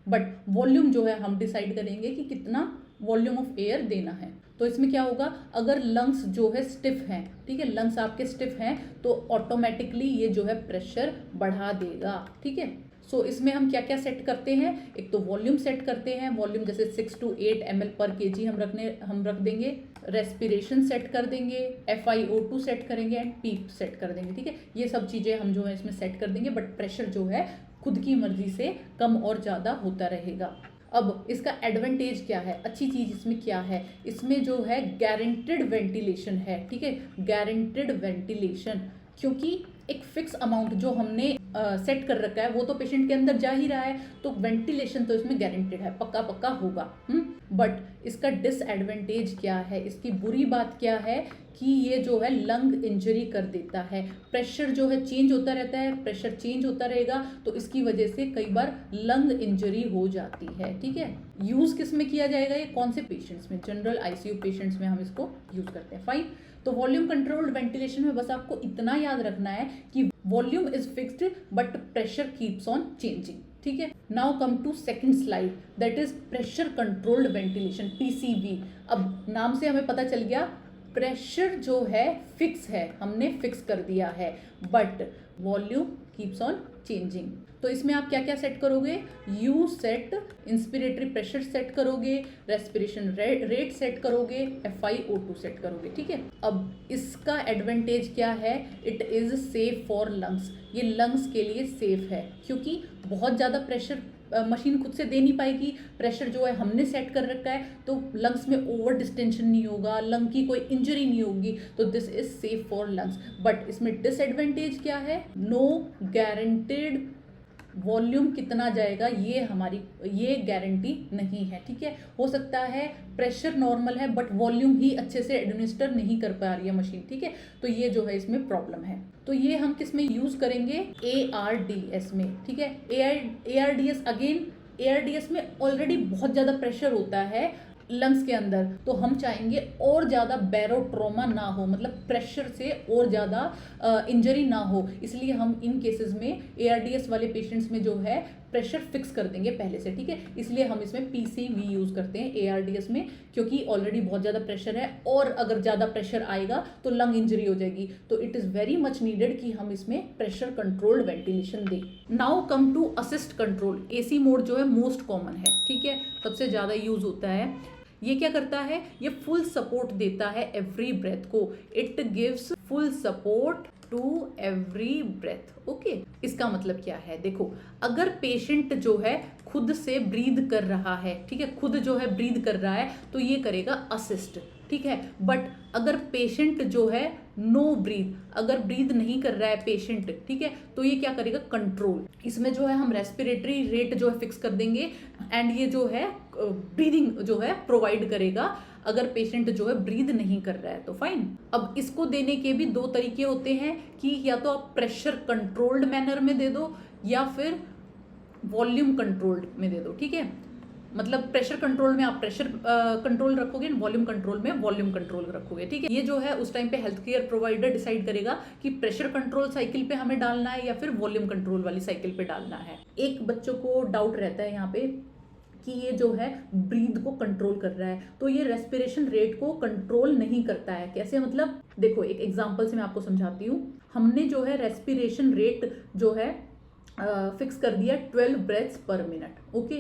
बट वॉल्यूम जो है हम डिसाइड करेंगे कि कितना वॉल्यूम ऑफ एयर देना है। तो इसमें क्या होगा, अगर लंग्स जो है स्टिफ हैं, ठीक है, लंग्स आपके स्टिफ हैं, तो ऑटोमेटिकली ये जो है प्रेशर बढ़ा देगा, ठीक है। सो इसमें हम क्या क्या सेट करते हैं, एक तो वॉल्यूम सेट करते हैं, वॉल्यूम जैसे 6 to 8 ml पर kg हम रख देंगे, रेस्पिरेशन सेट कर देंगे, FiO2 सेट करेंगे एंड पीप सेट कर देंगे, ठीक है। ये सब चीज़ें हम जो है इसमें सेट कर देंगे, बट प्रेशर जो है खुद की मर्जी से कम और ज़्यादा होता रहेगा। अब इसका एडवांटेज क्या है, अच्छी चीज इसमें क्या है, इसमें जो है गारंटेड वेंटिलेशन है, ठीक है, गारंटेड वेंटिलेशन, क्योंकि एक फिक्स अमाउंट जो हमने सेट कर रखा है वो तो पेशेंट के अंदर जा ही रहा है, तो वेंटिलेशन तो इसमें गारंटेड है, पक्का पक्का होगा। बट इसका डिसएडवांटेज क्या है, इसकी बुरी बात क्या है कि ये जो है लंग इंजरी कर देता है। प्रेशर जो है चेंज होता रहता है, प्रेशर चेंज होता रहेगा, तो इसकी वजह से कई बार लंग इंजरी हो जाती है, ठीक है। यूज किस में किया जाएगा, ये कौन से पेशेंट्स में, जनरल आईसीयू पेशेंट्स में हम इसको यूज करते हैं। फाइन, तो वॉल्यूम कंट्रोल्ड वेंटिलेशन में बस आपको इतना याद रखना है कि volume is fixed but pressure keeps on changing, ठीक है। Now come to second slide, that is pressure controlled ventilation, PCV. अब नाम से हमें पता चल गया प्रेशर जो है फिक्स है, हमने फिक्स कर दिया है, but volume keeps on changing. तो इसमें आप क्या क्या सेट करोगे, you set inspiratory pressure set करोगे, रेस्पिरेशन रेट सेट करोगे, FiO2 सेट करोगे, ठीक है। अब इसका एडवांटेज क्या है, it is safe for lungs, ये लंग्स के लिए सेफ है, क्योंकि बहुत ज़्यादा प्रेशर मशीन खुद से दे नहीं पाएगी, प्रेशर जो है हमने सेट कर रखा है, तो लंग्स में ओवर डिस्टेंशन नहीं होगा, लंग की कोई इंजरी नहीं होगी, तो this is safe for lungs. But इसमें डिसएडवांटेज क्या है, नो गारंटेड वॉल्यूम कितना जाएगा ये गारंटी नहीं है, ठीक है। हो सकता है प्रेशर नॉर्मल है बट वॉल्यूम ही अच्छे से एडमिनिस्टर नहीं कर पा रही है मशीन, ठीक है, तो ये जो है इसमें प्रॉब्लम है। तो ये हम किस में यूज करेंगे, ARDS में, ठीक है। ARDS अगेन, ARDS में ऑलरेडी बहुत ज़्यादा प्रेशर होता है लंग्स के अंदर, तो हम चाहेंगे और ज़्यादा बैरोट्रोमा ना हो, मतलब प्रेशर से और ज़्यादा इंजरी ना हो, इसलिए हम इन केसेस में ARDS वाले पेशेंट्स में जो है प्रेशर फिक्स कर देंगे पहले से, ठीक है। इसलिए हम इसमें PCV यूज़ करते हैं ARDS में, क्योंकि ऑलरेडी बहुत ज़्यादा प्रेशर है और अगर ज़्यादा प्रेशर आएगा तो लंग इंजरी हो जाएगी, तो it is very much needed कि हम इसमें प्रेशर कंट्रोल्ड वेंटिलेशन दें। Now come to assist control, AC mode जो है मोस्ट कॉमन है, ठीक है, सबसे ज़्यादा यूज़ होता है। ये क्या करता है, ये फुल सपोर्ट देता है एवरी ब्रेथ को, it gives full support to every breath, okay. इसका मतलब क्या है, देखो अगर पेशेंट जो है खुद से ब्रीद कर रहा है, ठीक है, खुद जो है ब्रीद कर रहा है तो ये करेगा असिस्ट, ठीक है। बट अगर पेशेंट जो है नो ब्रीद, अगर ब्रीद नहीं कर रहा है पेशेंट, ठीक है, तो ये क्या करेगा, कंट्रोल। इसमें जो है हम रेस्पिरेटरी रेट जो है फिक्स कर देंगे एंड ये जो है ब्रीदिंग जो है प्रोवाइड करेगा अगर पेशेंट जो है ब्रीद नहीं कर रहा है तो फाइन। अब इसको देने के भी दो तरीके होते हैं कि या तो आप प्रेशर कंट्रोल्ड मैनर में दे दो या फिर वॉल्यूम कंट्रोल्ड में दे दो, ठीक है। मतलब प्रेशर कंट्रोल में आप प्रेशर कंट्रोल रखोगे, वॉल्यूम कंट्रोल में वॉल्यूम कंट्रोल रखोगे, ठीक है। ये जो है उस टाइम पे हेल्थ केयर प्रोवाइडर डिसाइड करेगा कि प्रेशर कंट्रोल साइकिल पे हमें डालना है या फिर वॉल्यूम कंट्रोल वाली साइकिल पे डालना है। एक बच्चों को डाउट रहता है यहाँ पे कि ये जो है ब्रीद को कंट्रोल कर रहा है, तो ये रेस्पिरेशन रेट को कंट्रोल नहीं करता है। कैसे, मतलब देखो एक एग्जांपल से मैं आपको समझाती हूँ। हमने जो है रेस्पिरेशन रेट जो है फिक्स कर दिया 12 ब्रेथ्स पर minute, okay,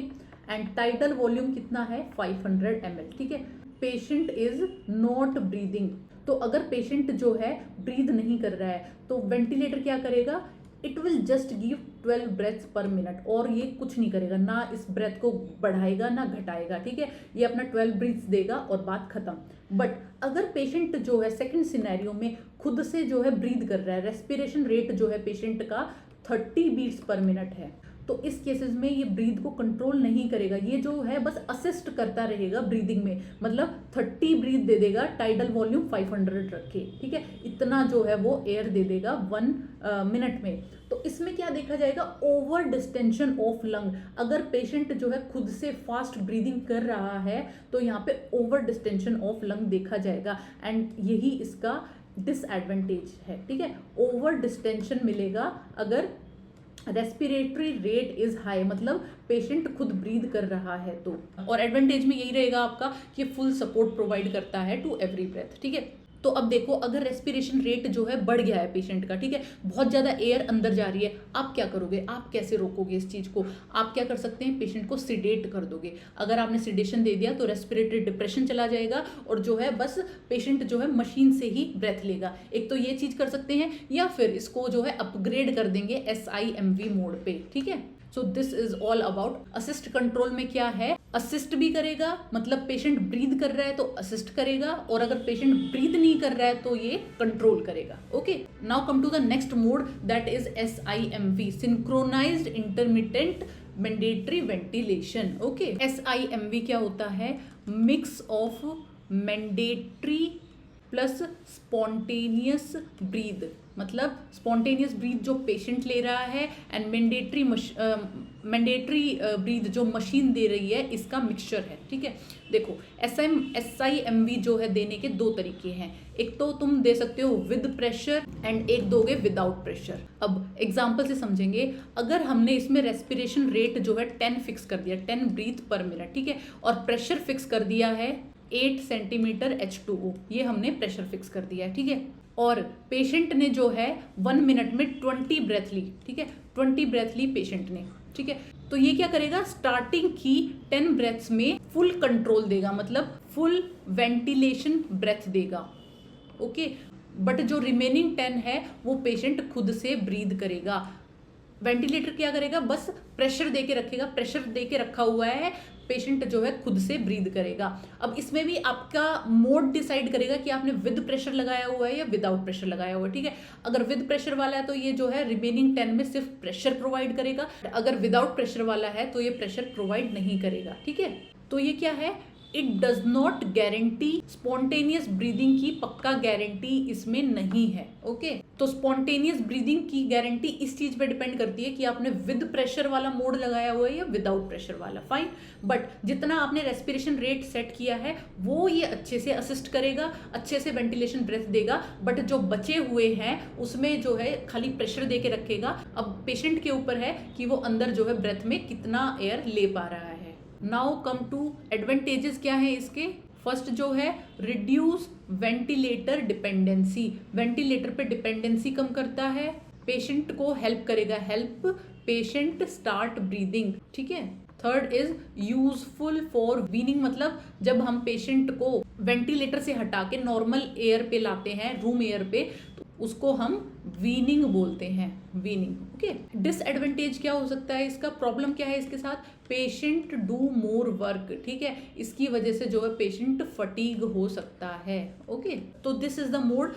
and title volume कितना है 500 ml, ठीक है। पेशेंट इज नॉट ब्रीदिंग, तो अगर पेशेंट जो है ब्रीद नहीं कर रहा है तो वेंटिलेटर क्या करेगा, it will just give 12 breaths पर मिनट, और ये कुछ नहीं करेगा, ना इस ब्रेथ को बढ़ाएगा ना घटाएगा, ठीक है। ये अपना 12 ब्रीथ्स देगा और बात खत्म। बट अगर पेशेंट जो है सेकंड सिनेरियो में खुद से जो है ब्रीद कर रहा है, रेस्पिरेशन रेट जो है पेशेंट का 30 बीट्स पर मिनट है, तो इस केसेस में ये ब्रीद को कंट्रोल नहीं करेगा, ये जो है बस असिस्ट करता रहेगा ब्रीदिंग में, मतलब 30 ब्रीद दे देगा, टाइडल वॉल्यूम 500 रखे, ठीक है, इतना जो है वो एयर दे देगा 1 मिनट में। तो इसमें क्या देखा जाएगा, ओवर डिस्टेंशन ऑफ लंग। अगर पेशेंट जो है खुद से फास्ट ब्रीदिंग कर रहा है तो यहाँ पे ओवर डिस्टेंशन ऑफ लंग देखा जाएगा, एंड यही इसका डिसएडवांटेज है, ठीक है। ओवर डिस्टेंशन मिलेगा अगर रेस्पिरेटरी रेट इज हाई, मतलब पेशेंट खुद ब्रीद कर रहा है तो। और एडवांटेज में यही रहेगा आपका कि फुल सपोर्ट प्रोवाइड करता है टू एवरी ब्रेथ, ठीक है। तो अब देखो अगर रेस्पिरेशन रेट जो है बढ़ गया है पेशेंट का, ठीक है, बहुत ज़्यादा एयर अंदर जा रही है, आप क्या करोगे, आप कैसे रोकोगे इस चीज़ को। आप क्या कर सकते हैं, पेशेंट को सिडेट कर दोगे। अगर आपने सिडेशन दे दिया तो रेस्पिरेटरी डिप्रेशन चला जाएगा और जो है बस पेशेंट जो है मशीन से ही ब्रेथ लेगा। एक तो ये चीज़ कर सकते हैं, या फिर इसको जो है अपग्रेड कर देंगे SIMV मोड पे, ठीक है। सो this is all about assist control में क्या है, असिस्ट भी करेगा, मतलब पेशेंट ब्रीद कर रहा है तो असिस्ट करेगा, और अगर पेशेंट ब्रीद नहीं कर रहा है तो ये कंट्रोल करेगा। Okay, now come to the next mode, that is SIMV, synchronised intermittent mandatory ventilation. Okay, SIMV क्या होता है, mix of mandatory plus spontaneous breathe, मतलब स्पॉन्टेनियस ब्रीथ जो पेशेंट ले रहा है एंड मैंडेटरी ब्रीथ जो मशीन दे रही है, इसका मिक्सचर है। ठीक है, देखो SIMV जो है देने के दो तरीके हैं, एक तो तुम दे सकते हो विद प्रेशर एंड एक दोगे विदाउट प्रेशर। अब एग्जांपल से समझेंगे, अगर हमने इसमें रेस्पिरेशन रेट जो है 10 फिक्स कर दिया, 10 ब्रीथ पर मिनट, ठीक है, और प्रेशर फिक्स कर दिया है 8 सेंटीमीटर H2O, ये हमने प्रेशर फिक्स कर दिया है। ठीक है, और पेशेंट ने जो है 1 मिनट में 20 ब्रेथ ली। ठीक है, 20 ब्रेथ ली पेशेंट ने। ठीक है, तो ये क्या करेगा, स्टार्टिंग की 10 ब्रेथ्स में फुल कंट्रोल देगा, मतलब फुल वेंटिलेशन ब्रेथ देगा। ओके, बट जो रिमेनिंग 10 है वो पेशेंट खुद से ब्रीद करेगा। वेंटिलेटर क्या करेगा, बस प्रेशर दे के रखेगा, प्रेशर दे के रखा हुआ है, पेशेंट जो है खुद से ब्रीद करेगा। अब इसमें भी आपका मोड डिसाइड करेगा कि आपने विद प्रेशर लगाया हुआ है या विदाउट प्रेशर लगाया हुआ है। ठीक है, अगर विद प्रेशर वाला है तो ये जो है रिमेनिंग 10 में सिर्फ प्रेशर प्रोवाइड करेगा, अगर विदाउट प्रेशर वाला है तो ये प्रेशर प्रोवाइड नहीं करेगा। ठीक है, तो ये क्या है, it does not guarantee spontaneous breathing की पक्का गारंटी इसमें नहीं है। ओके, तो स्पॉन्टेनियस ब्रीदिंग की गारंटी इस चीज पे डिपेंड करती है कि आपने विद प्रेशर वाला मोड लगाया हुआ है या विदाउट प्रेशर वाला। फाइन, बट जितना आपने रेस्पिरेशन रेट सेट किया है वो ये अच्छे से असिस्ट करेगा, अच्छे से वेंटिलेशन ब्रेथ देगा, बट जो बचे हुए हैं उसमें जो है खाली प्रेशर दे के रखेगा। अब पेशेंट के ऊपर है कि वो अंदर जो है ब्रेथ में कितना एयर ले पा रहा है। नाउ कम टू एडवांटेजेस क्या है इसके। फर्स्ट जो है रिड्यूस वेंटिलेटर डिपेंडेंसी, वेंटिलेटर पे डिपेंडेंसी कम करता है, पेशेंट को हेल्प करेगा, हेल्प पेशेंट स्टार्ट ब्रीदिंग। ठीक है, third is useful for weaning, मतलब जब हम पेशेंट को वेंटिलेटर से हटा के नॉर्मल एयर पे लाते हैं, रूम एयर पे, तो उसको हम वीनिंग बोलते हैं, वीनिंग। ओके, डिसएडवांटेज क्या हो सकता है इसका, प्रॉब्लम क्या है इसके साथ, पेशेंट डू मोर वर्क। ठीक है, इसकी वजह से जो है पेशेंट फटीग हो सकता है। ओके, तो दिस इज द मोड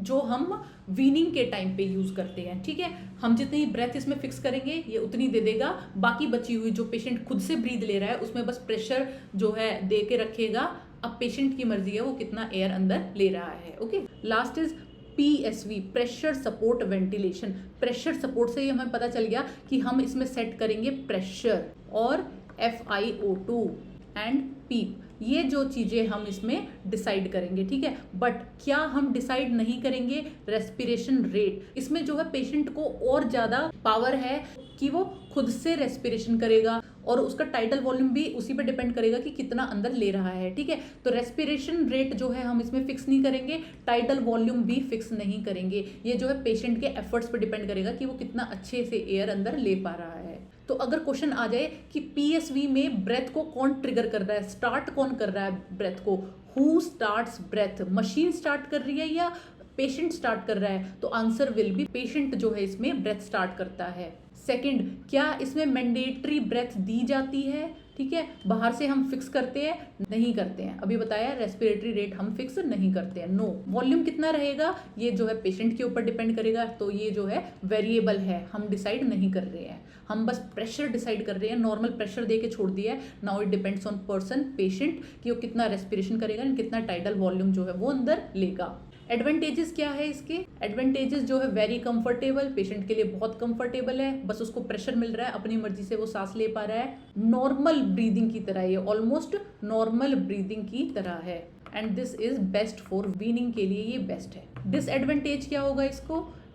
जो हम वीनिंग के टाइम पे यूज करते हैं। ठीक है, हम जितनी ब्रेथ इसमें फिक्स करेंगे ये उतनी दे देगा, बाकी बची हुई जो पेशेंट खुद से ब्रीद ले रहा है उसमें बस प्रेशर जो है दे के रखेगा। अब पेशेंट की मर्जी है वो कितना एयर अंदर ले रहा है। Okay, last is PSV, pressure support ventilation. Pressure support से ही हमें पता चल गया कि हम इसमें सेट करेंगे प्रेशर और FiO2 एंड पीप, ये जो चीजें हम इसमें डिसाइड करेंगे। ठीक है, बट क्या हम डिसाइड नहीं करेंगे रेस्पिरेशन रेट। इसमें जो है पेशेंट को और ज्यादा पावर है कि वो खुद से रेस्पिरेशन करेगा, और उसका टाइडल वॉल्यूम भी उसी पे डिपेंड करेगा कि कितना अंदर ले रहा है। ठीक है, तो रेस्पिरेशन रेट जो है हम इसमें फिक्स नहीं करेंगे, टाइडल वॉल्यूम भी फिक्स नहीं करेंगे। ये जो है पेशेंट के एफर्ट्स पे डिपेंड करेगा कि वो कितना अच्छे से एयर अंदर ले पा रहा है। तो अगर क्वेश्चन आ जाए कि PSV में ब्रेथ को कौन ट्रिगर कर रहा है, स्टार्ट कौन कर रहा है ब्रेथ को, who starts breath, machine start कर रही है या पेशेंट स्टार्ट कर रहा है, तो आंसर विल बी पेशेंट जो है इसमें ब्रेथ स्टार्ट करता है। सेकंड, क्या इसमें मैंडेटरी ब्रेथ दी जाती है। ठीक है, बाहर से हम फिक्स करते हैं, नहीं करते हैं, अभी बताया रेस्पिरेटरी रेट हम फिक्स नहीं करते हैं। नो, वॉल्यूम कितना रहेगा ये जो है पेशेंट के ऊपर डिपेंड करेगा, तो ये जो है वेरिएबल है, हम डिसाइड नहीं कर रहे हैं, हम बस प्रेशर डिसाइड कर रहे हैं, नॉर्मल प्रेशर दे के छोड़ दिया है। Now it depends on person, patient, कि वो कितना रेस्पिरेशन करेगा और कितना टाइडल वॉल्यूम जो है वो अंदर लेगा। एडवांटेजेस क्या है इसके, एडवांटेजेस जो है वेरी कंफर्टेबल, पेशेंट के लिए बहुत कंफर्टेबल है, बस उसको प्रेशर मिल रहा है, अपनी मर्जी से वो सांस ले पा रहा है, नॉर्मल ब्रीदिंग की तरह, ये ऑलमोस्ट नॉर्मल ब्रीदिंग की तरह है, and this is best for weaning के लिए ये बेस्ट है। डिसएडवांटेज क्या होगा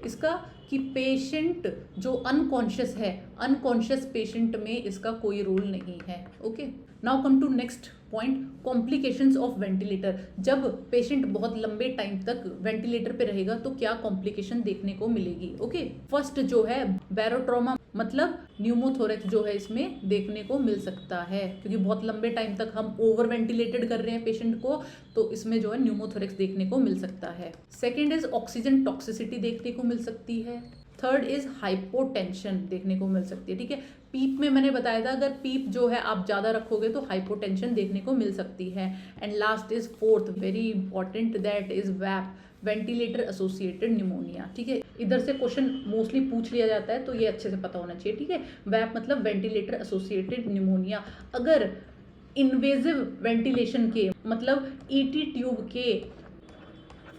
इसका कि पेशेंट जो अनकॉन्शियस है, अनकॉन्शियस पेशेंट में इसका कोई रोल नहीं है। Okay, now come to next point, complications of ventilator. जब पेशेंट बहुत लंबे टाइम तक वेंटिलेटर पे रहेगा तो क्या कॉम्प्लिकेशन देखने को मिलेगी। ओके, फर्स्ट जो है बैरोट्रॉमा, मतलब न्यूमोथोरेक्स जो है इसमें देखने को मिल सकता है, क्योंकि बहुत लंबे टाइम तक हम ओवर वेंटिलेटेड कर रहे हैं पेशेंट को, तो इसमें जो है न्यूमोथोरेक्स देखने को मिल सकता है। सेकेंड इज ऑक्सीजन टॉक्सिसिटी देखने को मिल सकती है। थर्ड इज हाइपोटेंशन देखने को मिल सकती है, ठीक है। पीप में मैंने बताया था अगर पीप जो है आप ज़्यादा रखोगे तो हाइपोटेंशन देखने को मिल सकती है। And last is fourth very important, that is VAP, ventilator associated pneumonia, ठीक है। इधर से क्वेश्चन मोस्टली पूछ लिया जाता है तो ये अच्छे से पता होना चाहिए, ठीक है। वैप मतलब वेंटिलेटर एसोसिएटेड निमोनिया। अगर इन्वेजिव वेंटिलेशन के मतलब ईटी ट्यूब के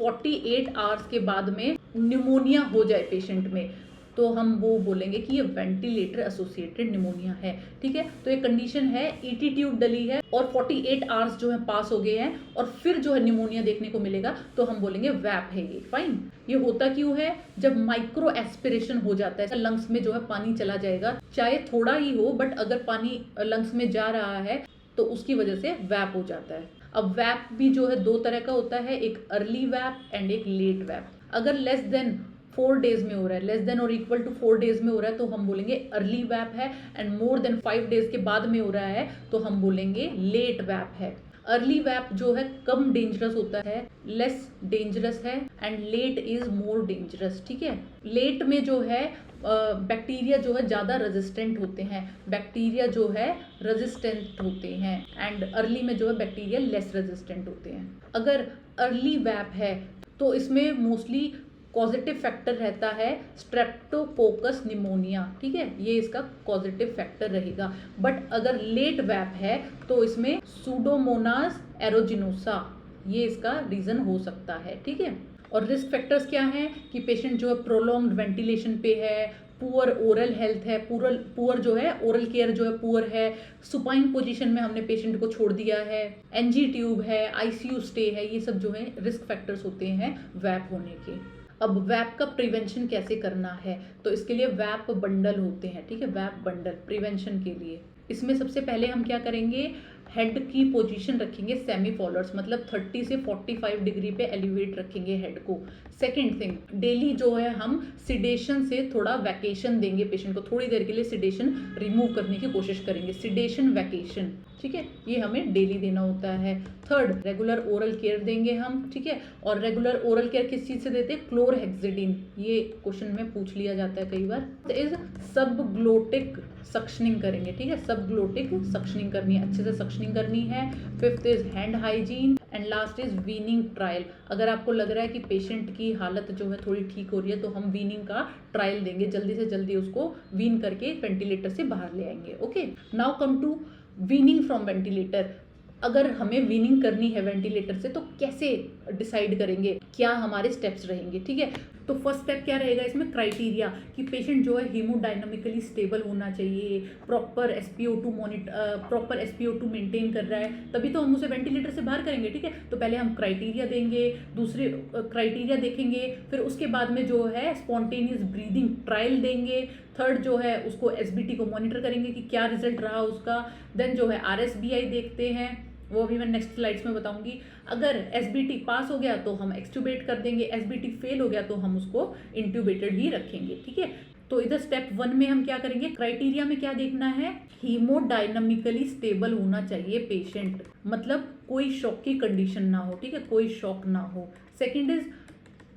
48 आवर्स के बाद में निमोनिया हो जाए पेशेंट में तो हम वो बोलेंगे कि ये वेंटिलेटर एसोसिएटेड निमोनिया है, ठीक है। तो ये कंडीशन है, ईटी ट्यूब डली है और 48 आवर्स जो है पास हो गए हैं और फिर जो है निमोनिया देखने को मिलेगा तो हम बोलेंगे वैप है ये, फाइन। ये होता क्यों है, जब माइक्रो एस्पिरेशन हो जाता है, लंग्स में जो है पानी चला जाएगा, चाहे थोड़ा ही हो बट अगर पानी लंग्स में जा रहा है तो उसकी वजह से वैप हो जाता है। अब वैप भी जो है दो तरह का होता है, एक अर्ली वैप एंड एक लेट वैप। अगर लेस देन 4 डेज में हो रहा है, लेस देन और इक्वल टू 4 डेज में हो रहा है तो हम बोलेंगे अर्ली वैप है, एंड मोर देन 5 डेज के बाद में हो रहा है तो हम बोलेंगे लेट वैप है। अर्ली वैप जो है कम डेंजरस होता है, लेस डेंजरस है, and let is more dangerous, ठीक है। लेट में जो है बैक्टीरिया जो है ज़्यादा रेजिस्टेंट होते हैं, बैक्टीरिया जो है रेजिस्टेंट होते हैं, एंड अर्ली में जो है बैक्टीरिया लेस रेजिस्टेंट होते हैं। अगर अर्ली वैप है तो इसमें मोस्टली पॉजिटिव फैक्टर रहता है स्ट्रेप्टोकोकस निमोनिया, ठीक है, ये इसका पॉजिटिव फैक्टर रहेगा। बट अगर लेट वैप है तो इसमें सूडोमोनास एरोजिनोसा ये इसका रीजन हो सकता है, ठीक है। और रिस्क फैक्टर्स क्या हैं कि पेशेंट जो है प्रोलॉन्ग्ड वेंटिलेशन पे है, पुअर ओरल हेल्थ है, पुअर जो है ओरल केयर जो है पुअर है, सुपाइन पोजीशन में हमने पेशेंट को छोड़ दिया है, एनजी ट्यूब है, आईसीयू स्टे है, ये सब जो है रिस्क फैक्टर्स होते हैं वैप होने के। अब वैप का प्रिवेंशन कैसे करना है, तो इसके लिए वैप बंडल होते हैं, ठीक है, वैप बंडल प्रिवेंशन के लिए। इसमें सबसे पहले हम क्या करेंगे, हेड की पोजीशन रखेंगे सेमी फॉलोअर्स, मतलब 30 से 45 डिग्री पे एलिवेट रखेंगे हेड को। सेकेंड थिंग, डेली जो है हम सिडेशन से थोड़ा वैकेशन देंगे पेशेंट को, थोड़ी देर के लिए सिडेशन रिमूव करने की कोशिश करेंगे, सिडेशन वैकेशन, ठीक है, ये हमें डेली देना होता है। थर्ड, रेगुलर ओरल केयर देंगे हम, ठीक है। और रेगुलर ओरल केयर किस चीज़ से देते हैं, क्लोरहेक्सिडिन, ये क्वेश्चन में पूछ लिया जाता है कई बार। इज सब ग्लोटिक सक्शनिंग करेंगे, ठीक है, सब ग्लोटिक सक्शनिंग करनी है, अच्छे से सक्शनिंग करनी है। Fifth is hand hygiene, and last is weaning trial. अगर आपको लग रहा है कि पेशेंट की हालत जो है थोड़ी ठीक हो रही है तो हम वीनिंग का ट्रायल देंगे, जल्दी से जल्दी उसको वीन करके वेंटिलेटर से बाहर ले आएंगे। Okay, now come to weaning from ventilator. अगर हमें वीनिंग करनी है वेंटिलेटर से तो कैसे डिसाइड करेंगे, क्या हमारे स्टेप्स रहेंगे, ठीक है। तो फर्स्ट स्टेप क्या रहेगा इसमें, क्राइटेरिया कि पेशेंट जो है हीमोडायनामिकली स्टेबल होना चाहिए, प्रॉपर SpO2 मेंटेन कर रहा है, तभी तो हम उसे वेंटिलेटर से बाहर करेंगे, ठीक है। तो पहले हम क्राइटेरिया देंगे, दूसरे क्राइटेरिया देखेंगे, फिर उसके बाद में जो है स्पॉन्टेनियस ब्रीदिंग ट्रायल देंगे। थर्ड जो है उसको SBT को मॉनिटर करेंगे कि क्या रिजल्ट रहा उसका। देन जो है RSBI देखते हैं, वो अभी मैं नेक्स्ट स्लाइड्स में बताऊंगी। अगर SBT पास हो गया तो हम एक्सट्यूबेट कर देंगे, SBT फेल हो गया तो हम उसको इंट्यूबेटेड ही रखेंगे, ठीक है। तो इधर स्टेप 1 में हम क्या करेंगे, क्राइटेरिया में क्या देखना है, हीमोडायनामिकली स्टेबल होना चाहिए पेशेंट, मतलब कोई शॉक की कंडीशन ना हो, ठीक है, कोई शॉक ना हो। Second is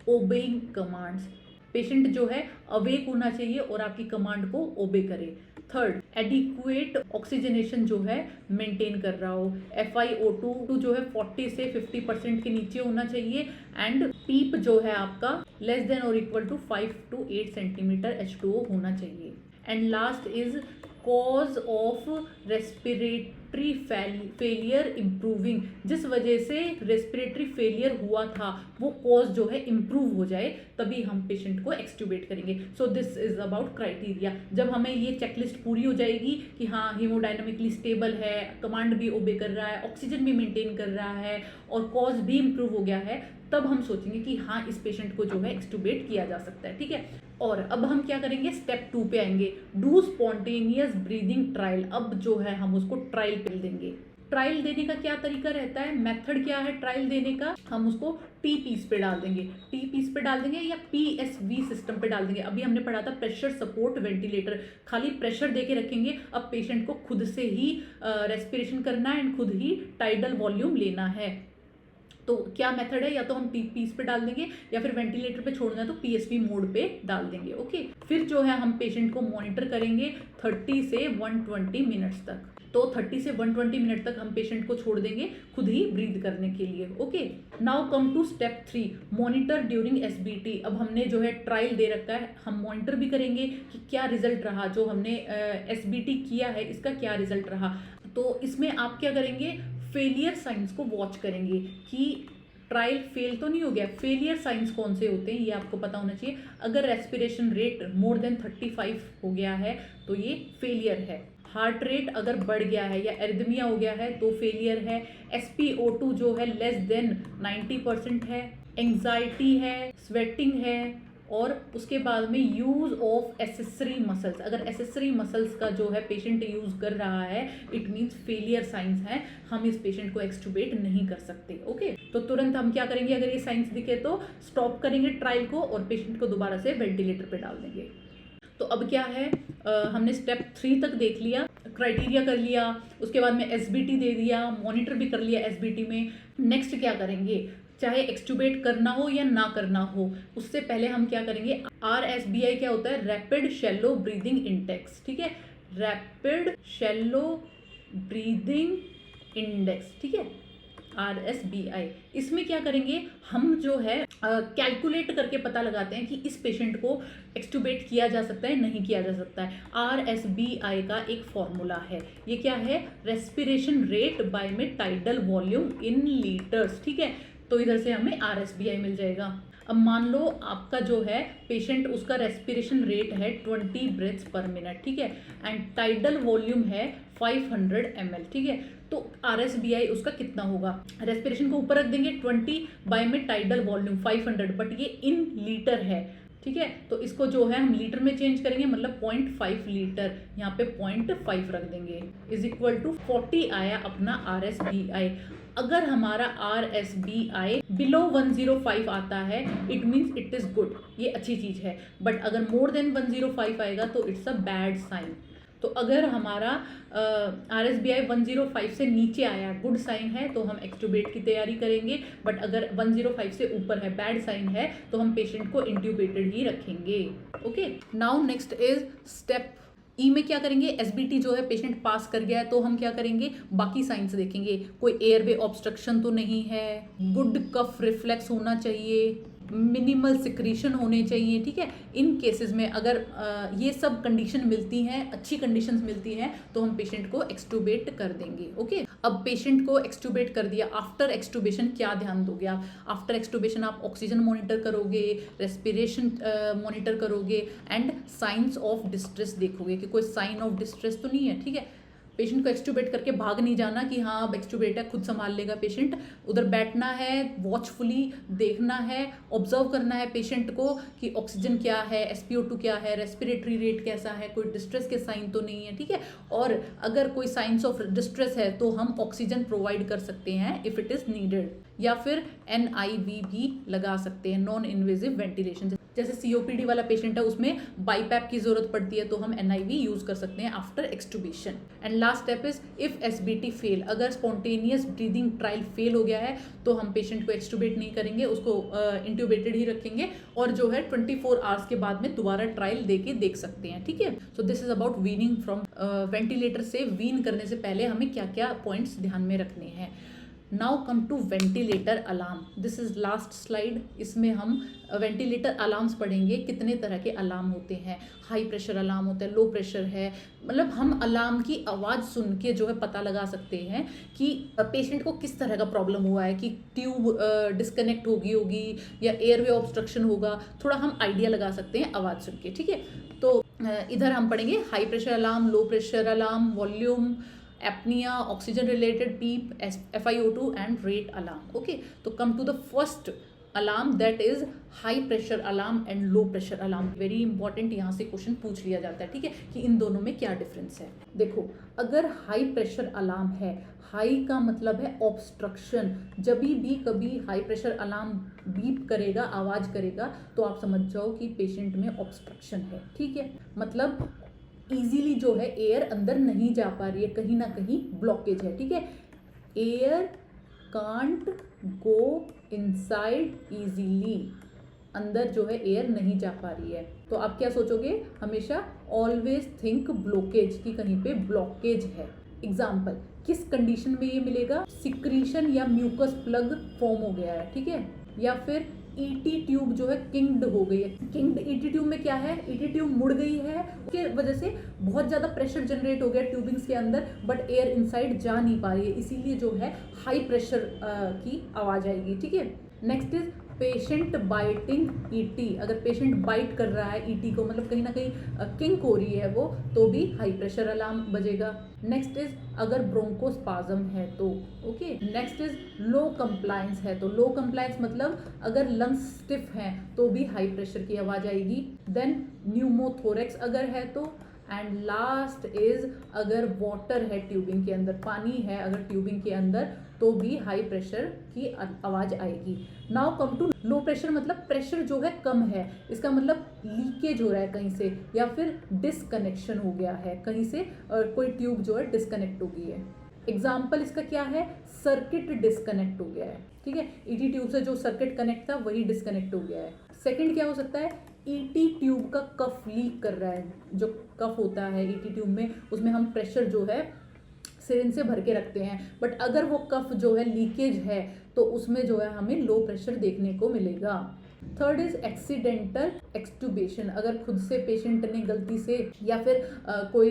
obeying commands, patient जो है अवेक होना चाहिए और आपकी कमांड को ओबे करे। थर्ड, एडिक्वेट ऑक्सीजनेशन जो है मेंटेन कर रहा हो, FiO2 जो है 40 से 50% के नीचे होना चाहिए, एंड पीप जो है आपका लेस देन और equal to 5 to 8 centimetre H2O होना चाहिए। And last is cause of respiratory failure improving, जिस वजह से रेस्पिरेटरी फेलियर हुआ था वो कॉज जो है इम्प्रूव हो जाए तभी हम पेशेंट को एक्सट्यूबेट करेंगे। सो दिस इज अबाउट क्राइटेरिया। जब हमें ये चेकलिस्ट पूरी हो जाएगी कि हाँ हीमोडायनामिकली स्टेबल है, कमांड भी ओबे कर रहा है, ऑक्सीजन भी मेंटेन कर रहा है और कॉज भी इम्प्रूव हो गया है, तब हम सोचेंगे कि हाँ इस पेशेंट को जो है एक्सट्यूबेट किया जा सकता है, ठीक है। और अब हम क्या करेंगे, स्टेप 2 पे आएंगे, डू स्पॉन्टेनियस ब्रीदिंग ट्रायल। अब जो है हम उसको ट्रायल पे देंगे। ट्रायल देने का क्या तरीका रहता है, मेथड क्या है ट्रायल देने का, हम उसको टी पीस पे डाल देंगे, टी पीस पे डाल देंगे या PSV सिस्टम पे डाल देंगे। अभी हमने पढ़ा था प्रेशर सपोर्ट वेंटिलेटर, खाली प्रेशर दे के रखेंगे। अब पेशेंट को खुद से ही रेस्पिरेशन करना है एंड खुद ही टाइडल वॉल्यूम लेना है। तो क्या मेथड है, या तो हम पीस पे डाल देंगे या फिर वेंटिलेटर पे छोड़ना है तो पीएसवी मोड पे डाल देंगे। ओके, फिर जो है हम पेशेंट को मॉनिटर करेंगे 30 से 120 मिनट्स तक। तो 30 से 120 मिनट तक हम पेशेंट को छोड़ देंगे खुद ही ब्रीथ करने के लिए। Okay, now come to step 3, monitor during SBT. अब हमने जो है ट्रायल दे रखा है, हम मॉनिटर भी करेंगे कि क्या रिजल्ट रहा, जो हमने एसबीटी किया है इसका क्या रिजल्ट रहा। तो इसमें आप क्या करेंगे, फेलियर साइंस को वॉच करेंगे कि ट्रायल फेल तो नहीं हो गया। फेलियर साइंस कौन से होते हैं ये आपको पता होना चाहिए। अगर रेस्पिरेशन रेट मोर देन 35 हो गया है तो ये फेलियर है। हार्ट रेट अगर बढ़ गया है या एरिथमिया हो गया है तो फेलियर है। SpO2 जो है लेस देन 90% है। एंजाइटी है, स्वेटिंग है, और उसके बाद में यूज ऑफ एसेसरी मसल्स। अगर एसेसरी मसल्स का जो है पेशेंट यूज कर रहा है, इट मीन्स फेलियर साइंस है, हम इस पेशेंट को एक्सटुबेट नहीं कर सकते। ओके, तो तुरंत हम क्या करेंगे, अगर ये साइंस दिखे तो स्टॉप करेंगे ट्रायल को और पेशेंट को दोबारा से वेंटिलेटर पे डाल देंगे। तो अब क्या है, हमने स्टेप 3 तक देख लिया, क्राइटेरिया कर लिया, उसके बाद में एसबीटी दे दिया, मॉनिटर भी कर लिया एसबीटी में। नेक्स्ट क्या करेंगे, चाहे एक्सटुबेट करना हो या ना करना हो, उससे पहले हम क्या करेंगे, RSBI क्या होता है, रैपिड शैलो ब्रीदिंग इंडेक्स। ठीक है, रैपिड शैलो ब्रीदिंग इंडेक्स, ठीक है, RSBI। इसमें क्या करेंगे, हम जो है कैलकुलेट करके पता लगाते हैं कि इस पेशेंट को एक्सटुबेट किया जा सकता है नहीं किया जा सकता है। RSBI का एक फॉर्मूला है, ये क्या है, रेस्पिरेशन रेट बाय में टाइडल वॉल्यूम इन लीटर्स। ठीक है, तो इधर से हमें RSBI मिल जाएगा। अब मान लो आपका जो है पेशेंट, उसका रेस्पिरेशन रेट है 20 ब्रेथ्स पर मिनट, ठीक है, एंड टाइडल वॉल्यूम है 500 ml, ठीक है, तो RSBI उसका कितना होगा, रेस्पिरेशन को ऊपर रख देंगे 20 बाय में टाइडल वॉल्यूम 500, बट ये इन लीटर है, ठीक है, तो इसको जो है हम लीटर में चेंज करेंगे, मतलब 0.5 लीटर, यहाँ पे 0.5 रख देंगे, इज इक्वल टू 40 आया अपना RSBI। अगर हमारा RSBI बिलो 105 आता है, it means it is good, ये अच्छी चीज है, बट अगर मोर देन 105 आएगा तो इट्स अ बैड साइन। तो अगर हमारा RSBI 105 से नीचे आया, गुड साइन है, तो हम एक्सटुबेट की तैयारी करेंगे, बट अगर 105 से ऊपर है, बैड साइन है, तो हम पेशेंट को इंट्यूबेटेड ही रखेंगे। Okay, now next is step E में क्या करेंगे, एसबीटी जो है पेशेंट पास कर गया है तो हम क्या करेंगे, बाकी साइंस देखेंगे, कोई एयरवे ऑब्स्ट्रक्शन तो नहीं है, गुड कफ रिफ्लेक्स होना चाहिए, मिनिमल सिक्रीशन होने चाहिए, ठीक है। इन केसेस में अगर ये सब कंडीशन मिलती हैं, अच्छी कंडीशंस मिलती हैं, तो हम पेशेंट को एक्सटुबेट कर देंगे। ओके, अब पेशेंट को एक्सटुबेट कर दिया, आफ्टर एक्सटुबेशन क्या ध्यान दोगे आप, आफ्टर एक्सटुबेशन आप ऑक्सीजन मॉनिटर करोगे, रेस्पिरेशन मॉनिटर करोगे, एंड साइंस ऑफ डिस्ट्रेस देखोगे कि कोई साइन ऑफ डिस्ट्रेस तो नहीं है, ठीक है। पेशेंट को एक्सटुबेट करके भाग नहीं जाना कि हाँ अब एक्सटुबेट है, खुद संभाल लेगा पेशेंट, उधर बैठना है, वॉचफुली देखना है, ऑब्जर्व करना है पेशेंट को कि ऑक्सीजन क्या है, SpO2 क्या है, रेस्पिरेटरी रेट कैसा है, कोई डिस्ट्रेस के साइन तो नहीं है, ठीक है। और अगर कोई साइंस ऑफ डिस्ट्रेस है तो हम ऑक्सीजन प्रोवाइड कर सकते हैं इफ इट इज़ नीडेड, या फिर NIV भी लगा सकते हैं, नॉन इन्वेजिव वेंटिलेशन। जैसे COPD वाला पेशेंट है उसमें बाईपैप की जरूरत पड़ती है तो हम NIV यूज कर सकते हैं after extubation. And last step is if SBT fail, अगर स्पॉन्टेनियस ब्रीदिंग ट्रायल फेल हो गया है तो हम पेशेंट को एक्सटुबेट नहीं करेंगे, उसको इंट्यूबेटेड ही रखेंगे, और जो है 24 आवर्स के बाद में दोबारा ट्रायल दे के देख सकते हैं, ठीक है। सो this is about weaning from ventilator से वीन करने से पहले हमें क्या क्या पॉइंट्स ध्यान में रखने हैं। Now come to ventilator alarm, this is last slide. इसमें हम वेंटिलेटर अलार्म्स पढ़ेंगे, कितने तरह के अलार्म होते हैं, हाई प्रेशर अलार्म होता है, लो प्रेशर है, मतलब हम अलार्म की आवाज़ सुन के जो है पता लगा सकते हैं कि पेशेंट को किस तरह का प्रॉब्लम हुआ है, कि ट्यूब डिस्कनेक्ट होगी या एयरवे ऑब्स्ट्रक्शन होगा, थोड़ा हम आइडिया लगा सकते हैं आवाज़ सुन के, ठीक है। तो इधर हम पढ़ेंगे high pressure alarm, low pressure alarm, volume, apnoea, oxygen related beep, FiO2 and rate alarm. Okay, तो come to the first alarm that is high pressure alarm and low pressure alarm. Very important, यहाँ से question पूछ लिया जाता है, ठीक है, कि इन दोनों में क्या डिफरेंस है। देखो, अगर हाई प्रेशर अलार्म है, हाई का मतलब है ऑब्स्ट्रक्शन, जब भी कभी हाई प्रेशर अलार्म बीप करेगा, आवाज करेगा, तो आप समझ जाओ कि पेशेंट में ऑब्स्ट्रक्शन है, ठीक है, मतलब इजीली जो है एयर अंदर नहीं जा पा रही है, कहीं ना कहीं ब्लॉकेज है, ठीक है। Air can't go inside easily, अंदर जो है एयर नहीं जा पा रही है। तो आप क्या सोचोगे, हमेशा ऑलवेज थिंक ब्लॉकेज, की कहीं पे ब्लॉकेज है। एग्जाम्पल, किस कंडीशन में ये मिलेगा, सिक्रीशन या म्यूकस प्लग फॉर्म हो गया है, ठीक है, या फिर ईटी ट्यूब जो है किंग्ड हो गई है। किंग्ड ईटी ट्यूब में क्या है, ईटी ट्यूब मुड़ गई है, उसके वजह से बहुत ज़्यादा प्रेशर जनरेट हो गया ट्यूबिंग्स के अंदर, बट एयर इनसाइड जा नहीं पा रही है, इसीलिए जो है हाई प्रेशर की आवाज़ आएगी, ठीक है। Next is patient biting ET, अगर पेशेंट बाइट कर रहा है ईटी को, मतलब कहीं ना कहीं किंक हो रही है वो, तो भी हाई प्रेशर अलार्म बजेगा। नेक्स्ट इज अगर ब्रोंकोस्पाज्म है तो, okay. Next is low compliance है तो, लो कंप्लायंस मतलब अगर लंग्स स्टिफ हैं तो भी हाई प्रेशर की आवाज़ आएगी। देन न्यूमोथोरेक्स अगर है तो, एंड लास्ट इज अगर वाटर है ट्यूबिंग के अंदर, पानी है अगर ट्यूबिंग के अंदर, तो भी हाई प्रेशर की आवाज़ आएगी। Now come to low pressure, मतलब प्रेशर जो है कम है, इसका मतलब लीकेज हो रहा है कहीं से, या फिर डिसकनेक्शन हो गया है कहीं से, और कोई ट्यूब जो है डिसकनेक्ट हो गई है। एग्जाम्पल इसका क्या है, सर्किट डिसकनेक्ट हो गया है, ठीक है, ईटी ट्यूब से जो सर्किट कनेक्ट था वही डिसकनेक्ट हो गया है। सेकंड क्या हो सकता है, ईटी ट्यूब का कफ लीक कर रहा है, जो कफ होता है ईटी ट्यूब में, उसमें हम प्रेशर जो है सिरिंज से भर के रखते हैं, बट अगर वो कफ जो है लीकेज है तो उसमें जो है हमें लो प्रेशर देखने को मिलेगा। थर्ड इज एक्सीडेंटल एक्सटूबेशन, अगर खुद से पेशेंट ने गलती से, या फिर कोई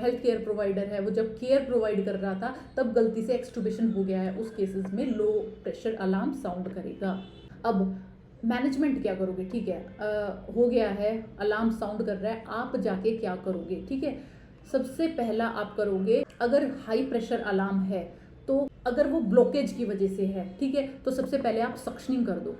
हेल्थ केयर प्रोवाइडर है, वो जब केयर प्रोवाइड कर रहा था तब गलती से एक्सटूबेशन हो गया है, उस केसेस में लो प्रेशर अलार्म साउंड करेगा। अब मैनेजमेंट क्या करोगे, ठीक है, हो गया है, अलार्म साउंड कर रहा है, आप जाके क्या करोगे, ठीक है। सबसे पहला आप करोगे, अगर हाई प्रेशर अलार्म है तो अगर वो ब्लॉकेज की वजह से है, ठीक है, तो सबसे पहले आप सक्शनिंग कर दो,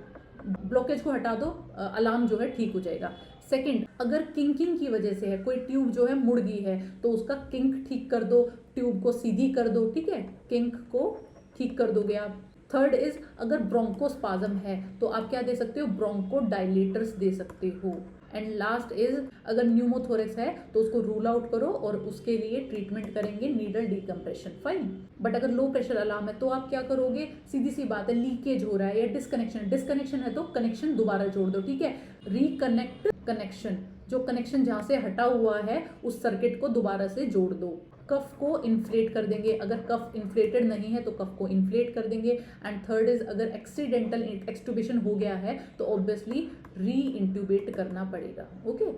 ब्लॉकेज को हटा दो, अलार्म जो है ठीक हो जाएगा। सेकंड, अगर किंकिंग की वजह से है, कोई ट्यूब जो है मुड़ गई है तो उसका किंक ठीक कर दो, ट्यूब को सीधी कर दो, ठीक है, किंक को ठीक कर दोगे आप। थर्ड इज अगर ब्रोंकोस्पाज्म है तो आप क्या दे सकते हो, ब्रोंको डायलेटर्स दे सकते हो। एंड लास्ट इज अगर न्यूमोथोरेक्स है तो उसको रूल आउट करो और उसके लिए ट्रीटमेंट करेंगे नीडल डिकम्प्रेशन, फाइन। बट अगर लो प्रेशर अलार्म है तो आप क्या करोगे, सीधी सी बात है, लीकेज हो रहा है या डिस्कनेक्शन है तो कनेक्शन दोबारा जोड़ दो, ठीक है, रिकनेक्ट कनेक्शन, जो कनेक्शन जहाँ से हटा हुआ है उस सर्किट को दोबारा से जोड़ दो। कफ को इन्फ्लेट कर देंगे, अगर कफ इन्फ्लेटेड नहीं है तो कफ को इन्फ्लेट कर देंगे। एंड थर्ड इज अगर एक्सीडेंटल एक्सटूबेशन हो गया है तो ऑब्वियसली री इंट्यूबेट करना पड़ेगा, okay.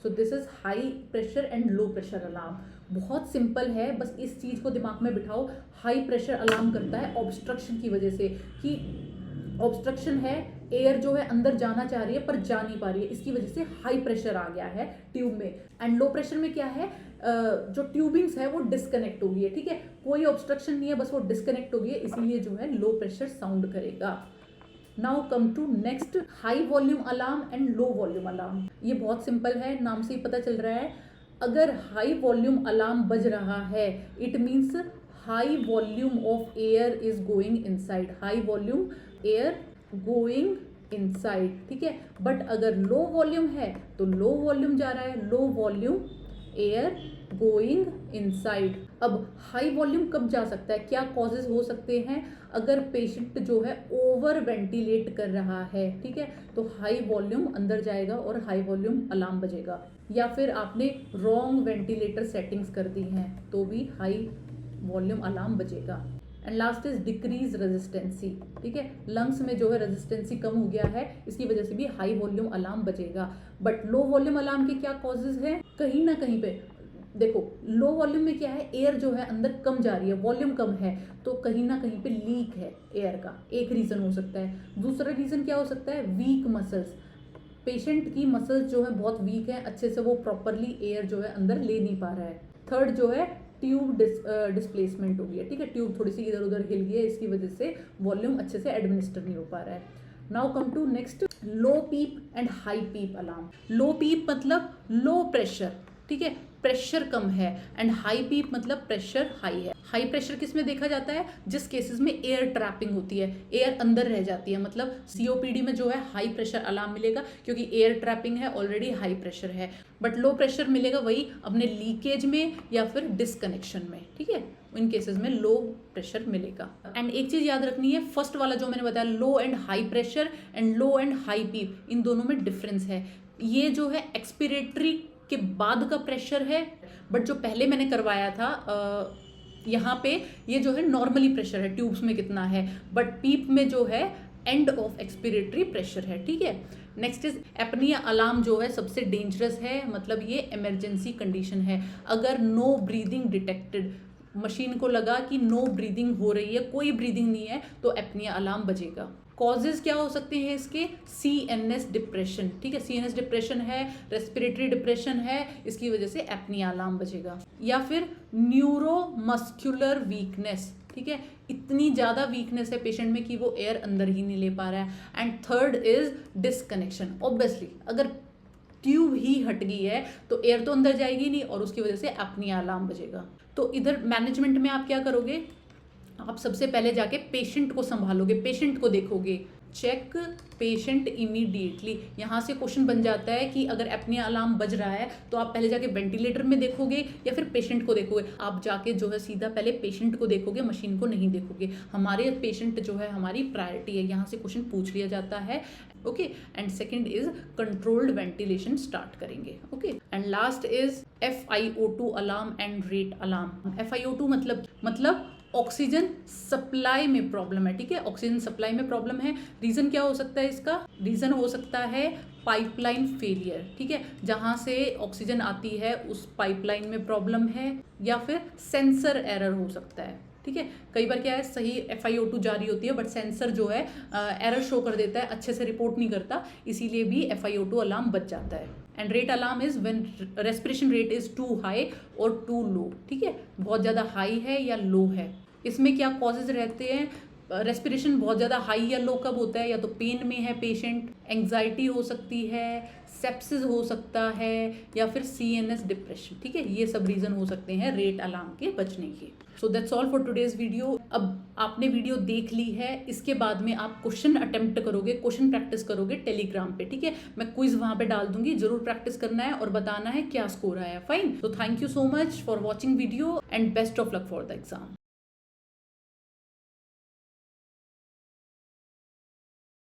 So this is high pressure and low pressure alarm, बहुत सिंपल है, बस इस चीज़ को दिमाग में बिठाओ। हाई प्रेशर अलार्म करता है ऑब्स्ट्रक्शन की वजह से, कि ऑब्स्ट्रक्शन है, एयर जो है अंदर जाना चाह रही है पर जा नहीं पा रही है, इसकी वजह से हाई प्रेशर आ गया है ट्यूब में। एंड लो प्रेशर में क्या है, जो ट्यूबिंग्स है वो डिस्कनेक्ट हो गई है, ठीक है, कोई ऑब्स्ट्रक्शन नहीं है, बस वो डिस्कनेक्ट हो गई है, इसीलिए जो है लो प्रेशर साउंड करेगा। Now come to next, high volume alarm and low volume alarm. ये बहुत सिंपल है, नाम से ही पता चल रहा है, अगर हाई वॉल्यूम अलार्म बज रहा है it means high volume of air is going inside, high volume air going inside, ठीक है। बट अगर लो वॉल्यूम है तो लो वॉल्यूम जा रहा है, low volume air going inside. अब हाई वॉल्यूम कब जा सकता है, क्या कॉजेज हो सकते हैं, अगर पेशेंट जो है ओवर वेंटिलेट कर रहा है, ठीक है, तो हाई वॉल्यूम अंदर जाएगा और हाई वॉल्यूम अलार्म बजेगा, या फिर आपने रॉन्ग वेंटिलेटर सेटिंग्स कर दी हैं तो भी हाई वॉल्यूम अलार्म बजेगा। And last is decrease resistancy, ठीक है, लंग्स में जो है रेजिस्टेंसी कम हो गया है, इसकी वजह से भी हाई वॉल्यूम अलार्म बजेगा। बट लो वॉल्यूम अलार्म के क्या कॉजेज हैं, कहीं ना कहीं पे देखो, लो वॉल्यूम में क्या है, एयर जो है अंदर कम जा रही है, वॉल्यूम कम है, तो कहीं ना कहीं पे लीक है एयर का, एक रीजन हो सकता है। दूसरा रीजन क्या हो सकता है, वीक मसल्स, पेशेंट की मसल्स जो है बहुत वीक है, अच्छे से वो प्रॉपरली एयर जो है अंदर ले नहीं पा रहा है। थर्ड जो है ट्यूब डिस्प्लेसमेंट हो गई है, ठीक है, ट्यूब थोड़ी सी इधर उधर हिल गई है, इसकी वजह से वॉल्यूम अच्छे से एडमिनिस्टर नहीं हो पा रहा है। Now come to next, low PEEP and high PEEP alarm. Low PEEP मतलब लो प्रेशर, ठीक है, प्रेशर कम है, एंड हाई पीप मतलब प्रेशर हाई है। हाई प्रेशर किस में देखा जाता है, जिस केसेस में एयर ट्रैपिंग होती है, एयर अंदर रह जाती है, मतलब सीओपीडी में जो है हाई प्रेशर अलार्म मिलेगा, क्योंकि एयर ट्रैपिंग है, ऑलरेडी हाई प्रेशर है। बट लो प्रेशर मिलेगा वही अपने लीकेज में या फिर डिस्कनेक्शन में, ठीक है। इन केसेस में लो प्रेशर मिलेगा। एंड एक चीज याद रखनी है, फर्स्ट वाला जो मैंने बताया low and high pressure and low and high PEEP, इन दोनों में डिफरेंस है। ये जो है एक्सपिरेटरी के बाद का प्रेशर है, बट जो पहले मैंने करवाया था यहाँ पे ये जो है नॉर्मली प्रेशर है, ट्यूब्स में कितना है, बट पीप में जो है एंड ऑफ एक्सपिरेटरी प्रेशर है, ठीक है। नेक्स्ट इज एपनिया अलार्म जो है सबसे डेंजरस है, मतलब ये इमरजेंसी कंडीशन है। अगर नो ब्रीदिंग डिटेक्टेड, मशीन को लगा कि नो ब्रीदिंग हो रही है, कोई ब्रीदिंग नहीं है, तो एपनिया अलार्म बजेगा। कॉजेज क्या हो सकते हैं इसके, CNS डिप्रेशन, ठीक है, CNS डिप्रेशन है, रेस्पिरेटरी डिप्रेशन है, इसकी वजह से एपनिया अलार्म बजेगा। या फिर न्यूरोमस्कुलर वीकनेस, ठीक है, इतनी ज़्यादा वीकनेस है पेशेंट में कि वो एयर अंदर ही नहीं ले पा रहा है। And third is disconnection. Obviously अगर ट्यूब ही हट गई है तो एयर तो अंदर जाएगी नहीं और उसकी वजह से एपनिया अलार्म बजेगा। तो इधर मैनेजमेंट में आप क्या करोगे, आप सबसे पहले जाके पेशेंट को संभालोगे, पेशेंट को देखोगे, चेक पेशेंट इमीडिएटली। यहाँ से क्वेश्चन बन जाता है कि अगर एपनिया अलार्म बज रहा है तो आप पहले जाके वेंटिलेटर में देखोगे या फिर पेशेंट को देखोगे। आप जाके जो है सीधा पहले पेशेंट को देखोगे, मशीन को नहीं देखोगे। हमारे पेशेंट जो है हमारी प्रायोरिटी है, यहाँ से क्वेश्चन पूछ लिया जाता है, okay. And second is controlled ventilation start करेंगे, okay. And last is FiO2 alarm and rate alarm. FiO2 मतलब ऑक्सीजन सप्लाई में प्रॉब्लम है, ठीक है, ऑक्सीजन सप्लाई में प्रॉब्लम है। रीजन क्या हो सकता है इसका, रीजन हो सकता है पाइपलाइन फेलियर, ठीक है, जहां से ऑक्सीजन आती है उस पाइपलाइन में प्रॉब्लम है, या फिर सेंसर एरर हो सकता है, ठीक है। कई बार क्या है, सही FiO2 जारी होती है बट सेंसर जो है एरर शो कर देता है, अच्छे से रिपोर्ट नहीं करता, इसीलिए भी FiO2 अलार्म बच जाता है। And rate alarm is when respiration rate is too high और टू लो, ठीक है, बहुत ज़्यादा हाई है या लो है। इसमें क्या कॉजेज रहते हैं, रेस्पिरेशन बहुत ज़्यादा हाई या लो कब होता है, या तो पेन में है पेशेंट, एंग्जाइटी हो सकती है, सेप्सिस हो सकता है, या फिर CNS डिप्रेशन, ठीक है, ये सब रीज़न हो सकते हैं रेट अलार्म के बचने के। So that's all for today's video. अब आपने वीडियो देख ली है, इसके बाद में आप क्वेश्चन अटेम्प्ट करोगे, क्वेश्चन प्रैक्टिस करोगे टेलीग्राम पे, ठीक है, मैं क्विज वहाँ पे डाल दूंगी, जरूर प्रैक्टिस करना है और बताना है क्या स्कोर आया। फाइन, तो thank you so much for watching video and best of luck for the exam.